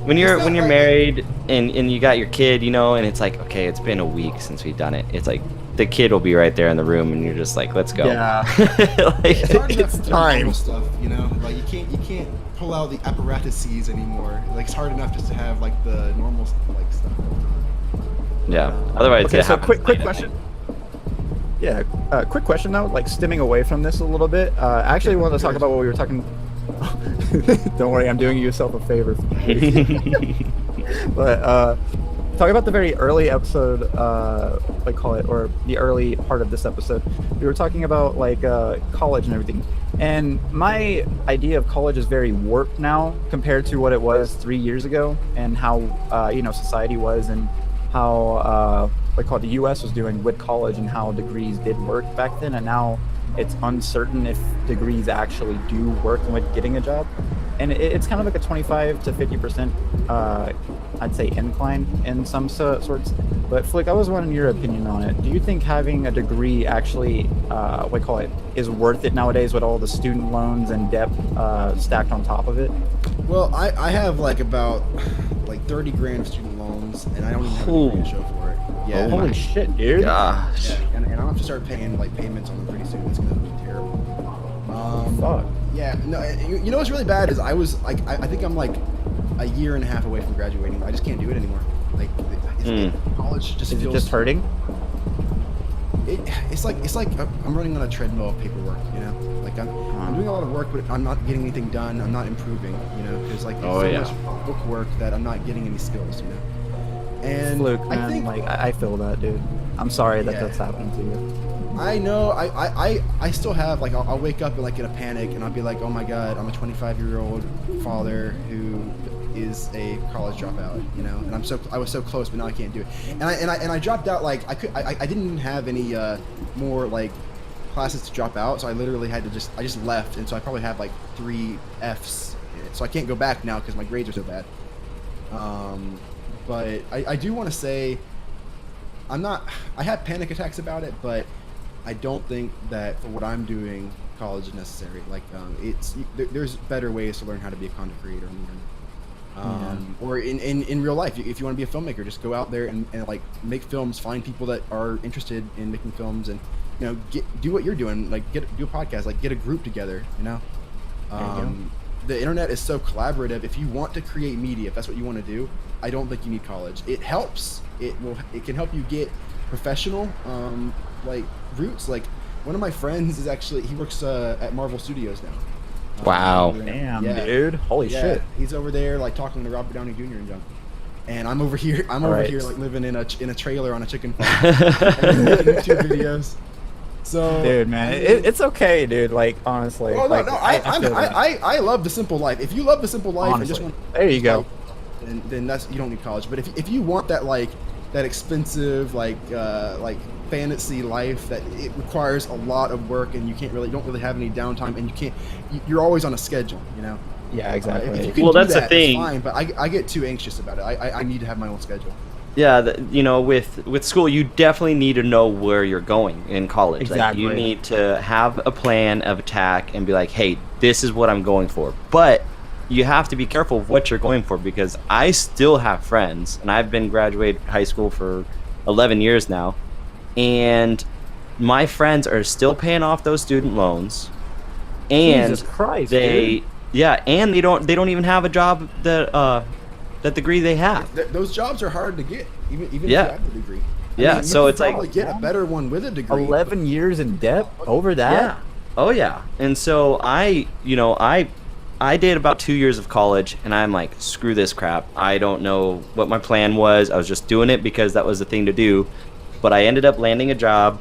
when you're like, married and you got your kid, and it's like, okay, it's been a week since we've done it. It's like the kid will be right there in the room, and you're just like, let's go. Yeah. It's hard enough It's to do time. normal stuff, Like you can't pull out the apparatuses anymore. Like it's hard enough just to have like the normal like stuff going on. Yeah. Otherwise, Okay, it so happens quick late at question. night. Yeah, quick question though, like stemming away from this a little bit. I actually wanted to talk about what we were talking. Don't worry, I'm doing yourself a favor. But talk about the very early episode, I call it, or the early part of this episode. We were talking about like college and everything, and my idea of college is very warped now compared to what it was 3 years ago, and how society was, and how the U.S. was doing with college, and how degrees did work back then, and now it's uncertain if degrees actually do work with getting a job. And it's kind of like a 25 to 50%, I'd say, incline in some sorts. But Flick, I was wanting your opinion on it. Do you think having a degree actually, is worth it nowadays with all the student loans and debt stacked on top of it? Well, I have about 30 grand of student loans, and I don't even have a degree to show for it. Yeah. Holy shit, dude. Gosh. Yeah, and I'll have to start paying payments on them pretty soon. It's gonna be terrible. Fuck. Yeah, no, you know what's really bad is I think I'm a year and a half away from graduating. I just can't do it anymore. College just Is feels... it just hurting? It's like I'm running on a treadmill of paperwork, I'm doing a lot of work, but I'm not getting anything done. I'm not improving, because there's much book work that I'm not getting any skills, And Luke, man, I think I feel that, dude. I'm sorry that that's happening to you. I know. I still have I'll wake up in a panic, and I'll be like, oh my god, I'm a 25-year-old father who is a college dropout, and I was so close, but now I can't do it. And I dropped out. I didn't even have any more classes to drop out, so I literally had to I just left, and so I probably have 3 Fs in it. So I can't go back now because my grades are so bad. But I do want to say I have panic attacks about it, but I don't think that for what I'm doing, college is necessary. There's better ways to learn how to be a content creator or in real life. If you want to be a filmmaker, just go out there and make films, find people that are interested in making films, and do what you're doing. Do a podcast, get a group together. The internet is so collaborative. If you want to create media, if that's what you want to do, I don't think you need college. It helps. It can help you get professional roots. One of my friends is actually, he works at Marvel Studios now. Wow. Damn, dude. Holy shit. He's over there talking to Robert Downey Jr. and junk. And I'm over here living in a trailer on a chicken farm. And making YouTube videos. So, dude, man, it's okay, dude. Honestly. Oh, no, I love the simple life. If you love the simple life, honestly, and just want, there you go. Then you don't need college. But if you want that that expensive fantasy life that it requires a lot of work, and you don't really have any downtime, and you're always on a schedule, Yeah, exactly. If you can do that's that, the thing. it's fine, but I get too anxious about it. I need to have my own schedule. Yeah, with school, you definitely need to know where you're going in college. Exactly. You need to have a plan of attack and be like, hey, this is what I'm going for. But you have to be careful of what you're going for, because I still have friends, and I've been graduated high school for 11 years now, and my friends are still paying off those student loans, and Jesus Christ, they dude. and they don't even have a job that degree they have. Those jobs are hard to get, even if you have a degree. So it's probably get a better one with a degree. 11 years in debt over that? Yeah. Oh yeah. And so I did about 2 years of college, and I'm like, screw this crap. I don't know what my plan was. I was just doing it because that was the thing to do. But I ended up landing a job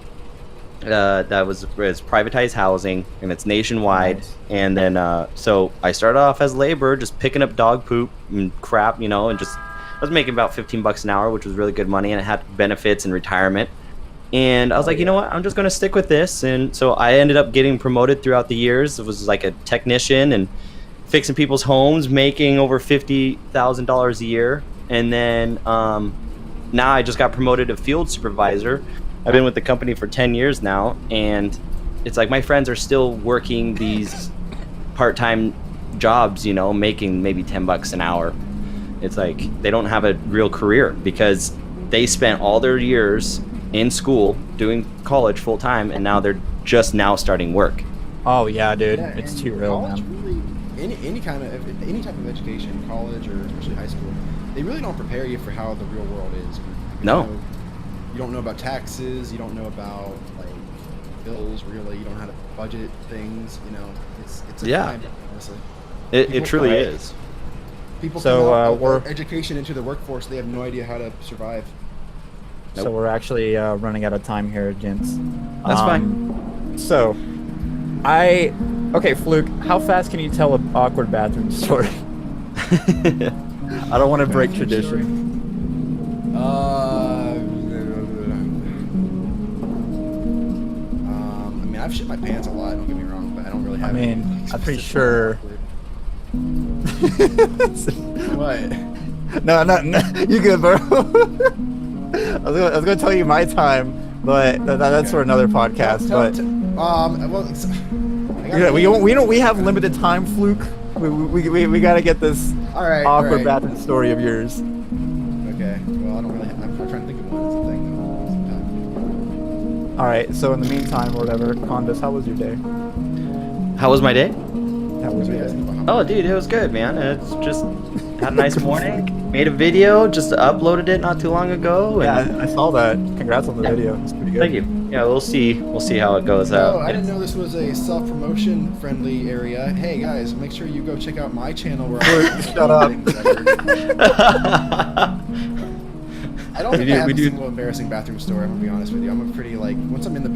that was privatized housing, and it's nationwide. Nice. And then so I started off as labor, just picking up dog poop and crap, and just I was making about $15 an hour, which was really good money, and it had benefits and retirement. And I was like, you know what, I'm just going to stick with this. And so I ended up getting promoted throughout the years. It was like a technician and fixing people's homes, making over $50,000 a year. And then now I just got promoted to field supervisor. I've been with the company for 10 years now, and it's like my friends are still working these part-time jobs, making maybe $10 an hour. It's like they don't have a real career because they spent all their years in school doing college full-time, and now they're just now starting work. Oh yeah, dude. Yeah, It's too real, college man. Really, any type of education, college or especially high school, they really don't prepare you for how the real world is. No. you don't know about taxes, you don't know about like bills really, you don't know how to budget things, you know. It's a crime, honestly. It truly is. People So, come out we're- with education into the workforce, they have no idea how to survive. So we're actually running out of time here, gents. That's fine. So, okay, Fluke, how fast can you tell an awkward bathroom story? I don't want to break tradition. I mean, I've shit my pants a lot. Don't get me wrong, but I don't really have. I mean, anything I'm pretty specific sure. What? No, you good, bro. I was gonna tell you my time, but that's for another podcast. We have limited time, Fluke. We gotta get this All right. awkward bathroom story of yours. Okay. Well, I don't really. I'm trying to think of one. That's the thing. All right. So in the meantime, or whatever, Kondus, how was your day? How was my day? How was your day? Oh, dude, it was good, man. It's just had a nice morning. Made a video, just uploaded it not too long ago. And Yeah, I saw that. Congrats on the video. It's pretty good. thank you. Yeah, we'll see how it goes out. Oh, I didn't know this was a self-promotion friendly area. Hey guys, make sure you go check out my channel where I Shut up. I don't think I have we a do- single embarrassing bathroom story. I'm gonna be honest with you. I'm a pretty like once I'm in the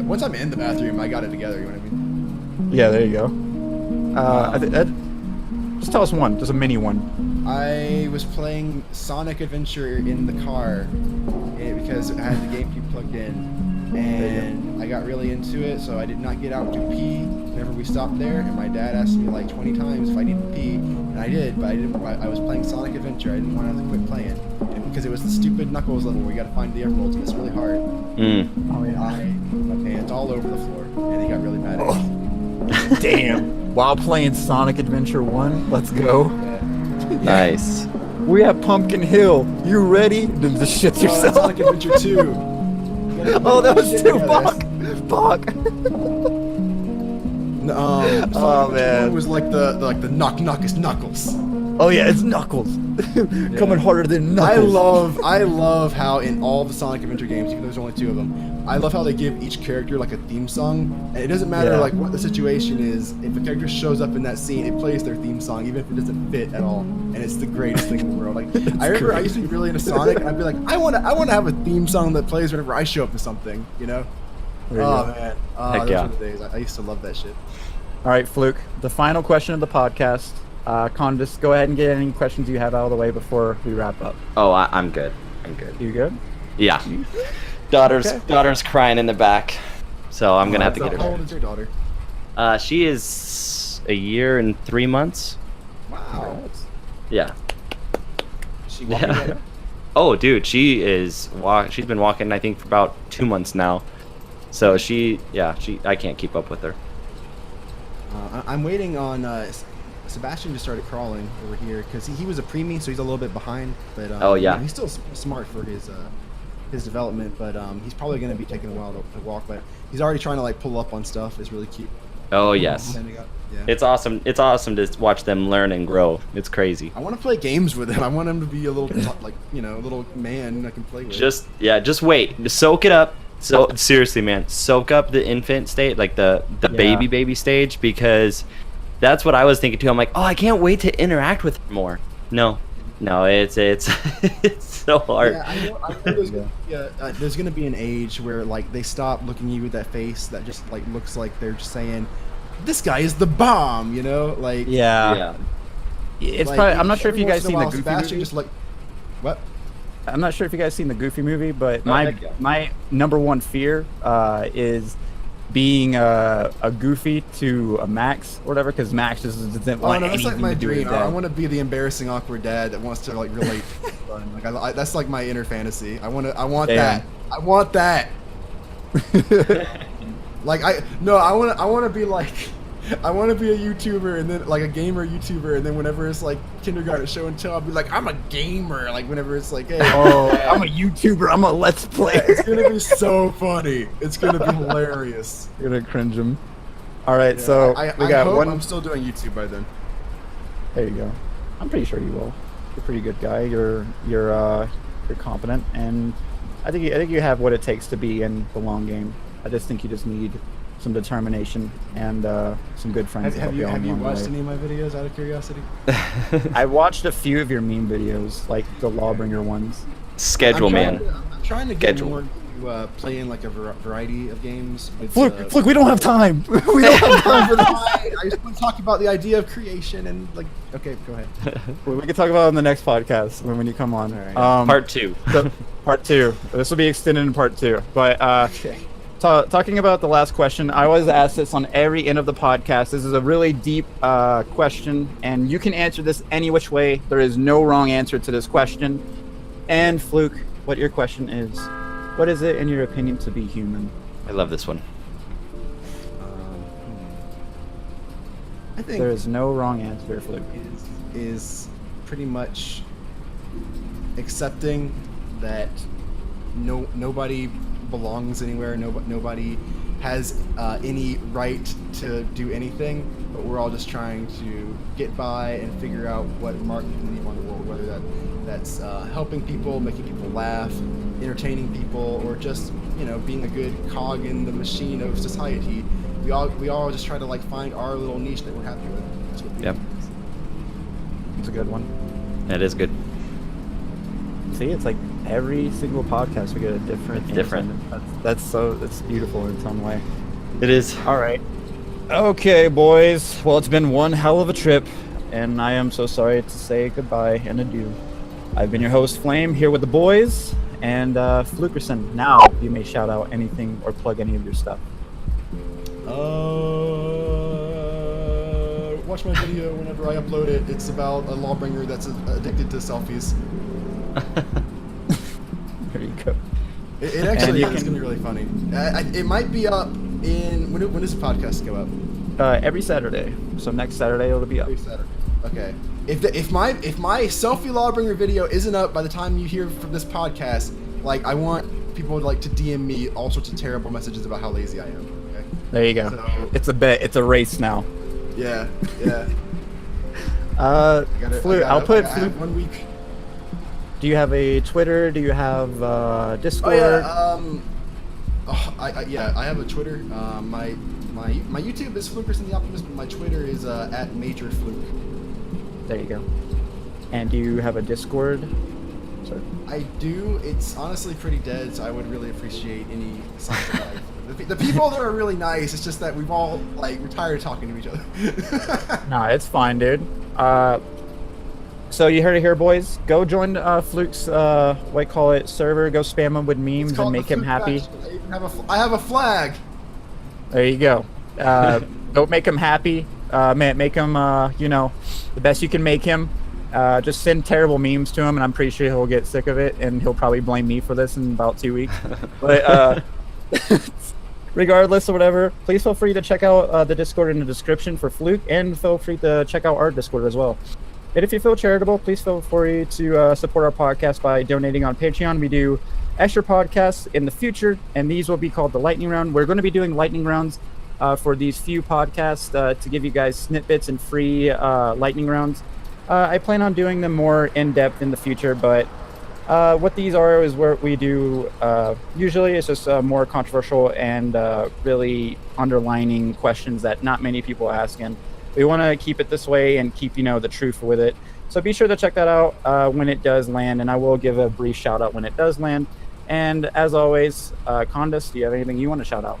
bathroom, I got it together. You know what I mean? Yeah, there you go. Just tell us one, just a mini one. I was playing Sonic Adventure in the car because I had the GameCube plugged in, and I got really into it. So I did not get out to pee whenever we stopped there. And my dad asked me like 20 times if I needed to pee, and I did, but I didn't. I was playing Sonic Adventure. I didn't want to have to quit playing because it was the stupid Knuckles level where you got to find the emeralds, and it's really hard. Oh yeah. I put my pants all over the floor, and he got really mad at me. Damn. While playing Sonic Adventure 1, let's go. Nice. We have Pumpkin Hill. You ready? To shit Oh, yourself. that's Sonic Adventure 2. Oh, that was Shit too together. fuck. Sonic Oh, Adventure man. 1 was like the knock is Knuckles. Oh yeah, it's Knuckles. Coming harder than Knuckles. I love how in all the Sonic Adventure games, even though there's only 2 of them, I love how they give each character like a theme song, and it doesn't matter Yeah. like what the situation is. If a character shows up in that scene, it plays their theme song, even if it doesn't fit at all, and it's the greatest thing in the world. Like I remember, great. I used to be really into Sonic, and I'd be like, I want to have a theme song that plays whenever I show up to something, you know? There you Oh go. man, Heck those yeah. were the days. I used to love that shit. All right, Fluke. The final question of the podcast. Kondus, go ahead and get any questions you have out of the way before we wrap up. Oh, I'm good. I'm good. You good? Yeah. Okay. Daughter's crying in the back, so I'm gonna have to So get how her. old is your daughter? She is a year and 3 months. Wow. Yeah. Is she walking Yeah. yet? Oh, dude, she's been walking I think for about 2 months now. So I can't keep up with her. I'm waiting on Sebastian just started crawling over here because he was a preemie, so he's a little bit behind. But Oh, yeah. you know, he's still smart for his development. But he's probably going to be taking a while to walk. But he's already trying to like pull up on stuff. It's really cute. Oh yes. Standing up. Yeah. It's awesome. It's awesome to watch them learn and grow. It's crazy. I want to play games with him. I want him to be a little like a little man I can play with. Just wait. Just soak it up. So seriously, man, soak up the infant state, like the baby stage, because that's what I was thinking too. I'm like, oh, I can't wait to interact with her more. No, it's it's so hard. Yeah, I know there's gonna be an age where like they stop looking at you with that face that just like looks like they're just saying, "This guy is the bomb," you know, like Yeah. It's like, probably. I'm not sure if every you guys once in a seen the while, Goofy Sebastian movie. just like, what? I'm not sure if you guys seen the Goofy movie, but Oh, heck yeah. my number one fear is being a Goofy to a Max or whatever, because Max just doesn't Oh want no, that's anything like my to do with dream. that. I want to be the embarrassing, awkward dad that wants to like relate. to fun. Like that's like my inner fantasy. I want Damn. that. I want that. Like I want to be like. I want to be a YouTuber and then like a gamer YouTuber, and then whenever it's like kindergarten show and tell, I'll be like, I'm a gamer. Like whenever it's like, hey, Oh, I'm a YouTuber. I'm a Let's Play. it's gonna be so funny. It's gonna be hilarious. You're gonna cringe him. All right, Yeah, so I we got hope one. I'm still doing YouTube by then. There you go. I'm pretty sure you will. You're a pretty good guy. You're competent, and I think you have what it takes to be in the long game. I just think you just need some determination and some good friends. Have you along the watched way. any of my videos out of curiosity? I watched a few of your meme videos, like the Lawbringer ones. Schedule, man. I'm trying to get Schedule. more to playing like a variety of games. With, Look, we don't have time. We don't have time for this. I just want to talk about the idea of creation and like. Okay, go ahead. We can talk about it on the next podcast when you come on. All right. Part 2. Part 2. This will be extended in part 2. But Okay. talking about the last question, I always ask this on every end of the podcast. This is a really deep question, and you can answer this any which way. There is no wrong answer to this question. And Fluke, what your question is, what is it in your opinion to be human? I love this one. I think There is no wrong answer, Fluke. is pretty much accepting that nobody belongs anywhere. Nobody has any right to do anything, but we're all just trying to get by and figure out what mark we can leave on the world, whether that's helping people, making people laugh, entertaining people, or just being a good cog in the machine of society. We all just try to like find our little niche that we're happy with. That's what we Yep. do. It's a good one. That is good. See, it's like every single podcast we get a different answer. Different. That's beautiful in its own way. It is. All right. Okay, boys. Well, it's been one hell of a trip, and I am so sorry to say goodbye and adieu. I've been your host, Flame, here with the boys, and Flookerson. Now you may shout out anything or plug any of your stuff. Watch my video whenever I upload it. It's about a lawbringer that's addicted to selfies. There you go. It actually you is going to be really funny. It might be up in when does the podcast go up? Every Saturday. So next Saturday it'll be up. Every Saturday. Okay. If my selfie lawbringer video isn't up by the time you hear from this podcast, like I want people like to DM me all sorts of terrible messages about how lazy I am. Okay. There you go. So- It's a bet. It's a race now. Yeah. Flute. I'll put I have Flute. 1 week. Do you have a Twitter? Do you have Oh Discord? yeah. I have a Twitter. My YouTube is Flookerson the Optimist, but my Twitter is at Major Fluke. There you go. And do you have a Discord? Sir? I do. It's honestly pretty dead, so I would really appreciate any signs of life. The people there are really nice. It's just that we've all we're tired of talking to each other. Nah, it's fine, dude. So you heard it here, boys. Go join Fluke's server. Go spam him with It's memes called and the make him Fluke happy. Faction. I have a flag. There you go. Don't make him happy. Make him, the best you can make him. Just send terrible memes to him, and I'm pretty sure he'll get sick of it, and he'll probably blame me for this in about 2 weeks. But regardless or whatever, please feel free to check out the Discord in the description for Fluke, and feel free to check out our Discord as well. And if you feel charitable, please feel free to support our podcast by donating on Patreon. We do extra podcasts in the future, and these will be called the Lightning Round. We're going to be doing Lightning Rounds for these few podcasts to give you guys snippets and free Lightning Rounds. I plan on doing them more in-depth in the future, but what these are is what we do usually. It's just more controversial and really underlining questions that not many people ask, and we want to keep it this way and keep the truth with it. So be sure to check that out when it does land, and I will give a brief shout out when it does land. And as always, Kondus, do you have anything you want to shout out?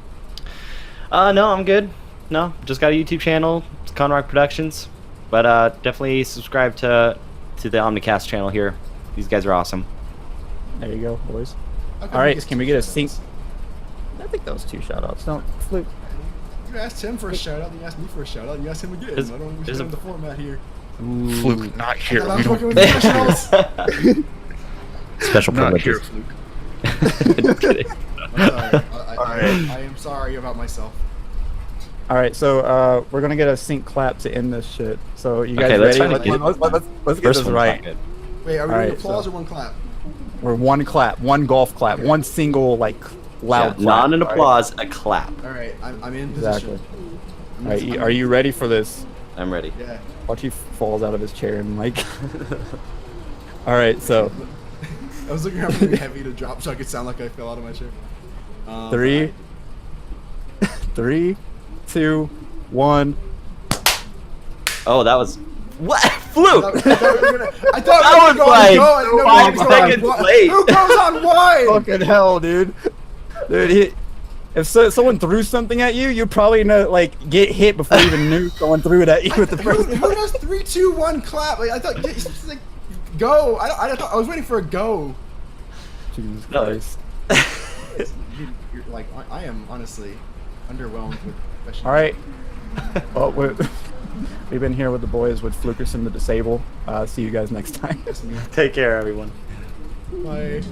No, I'm good. No, just got a YouTube channel. It's Conrock Productions. But definitely subscribe to the OmniCast channel here. These guys are awesome. There you go, boys. Okay, All right, can we get a sync? I think that was 2 shout outs. No, Fluke. You asked him for a shout out, and you asked me for a shout out, and you asked him again. I don't understand the format here. Fluke, not here. I was working with professionals. Special Not privileges. here, Fluke. Just kidding. I'm sorry. I am sorry about myself. All right, so we're gonna get a sync clap to end this shit. So you guys Okay, let's ready? try to get Let's get First this one's right. not good. Wait, are we All doing right, applause so- or one clap? We're one clap, one golf clap, Okay. one single loud Yeah, clap. not an all right? applause, a clap. All right, I'm in Exactly. position. All right, are you ready for this? I'm ready. Yeah. Watch he falls out of his chair and like. All right, so I was looking around for something heavy to drop so I could sound like I fell out of my chair. 3, 3, 2, 1. Oh, that was what? Fluke. I thought That was like no, 5 no, seconds no, late. Who goes on wide? Fucking hell, dude. If someone threw something at you, you'd probably get hit before you even knew someone threw it at you with the first Who does 3, 2, 1 clap? Like, I thought it's like go. I was waiting for a go. Jesus Christ. You're like I am honestly underwhelmed with professional. All right. Well, we've been here with the boys with Flookerson the Disable. See you guys next time. Take care, everyone. Bye.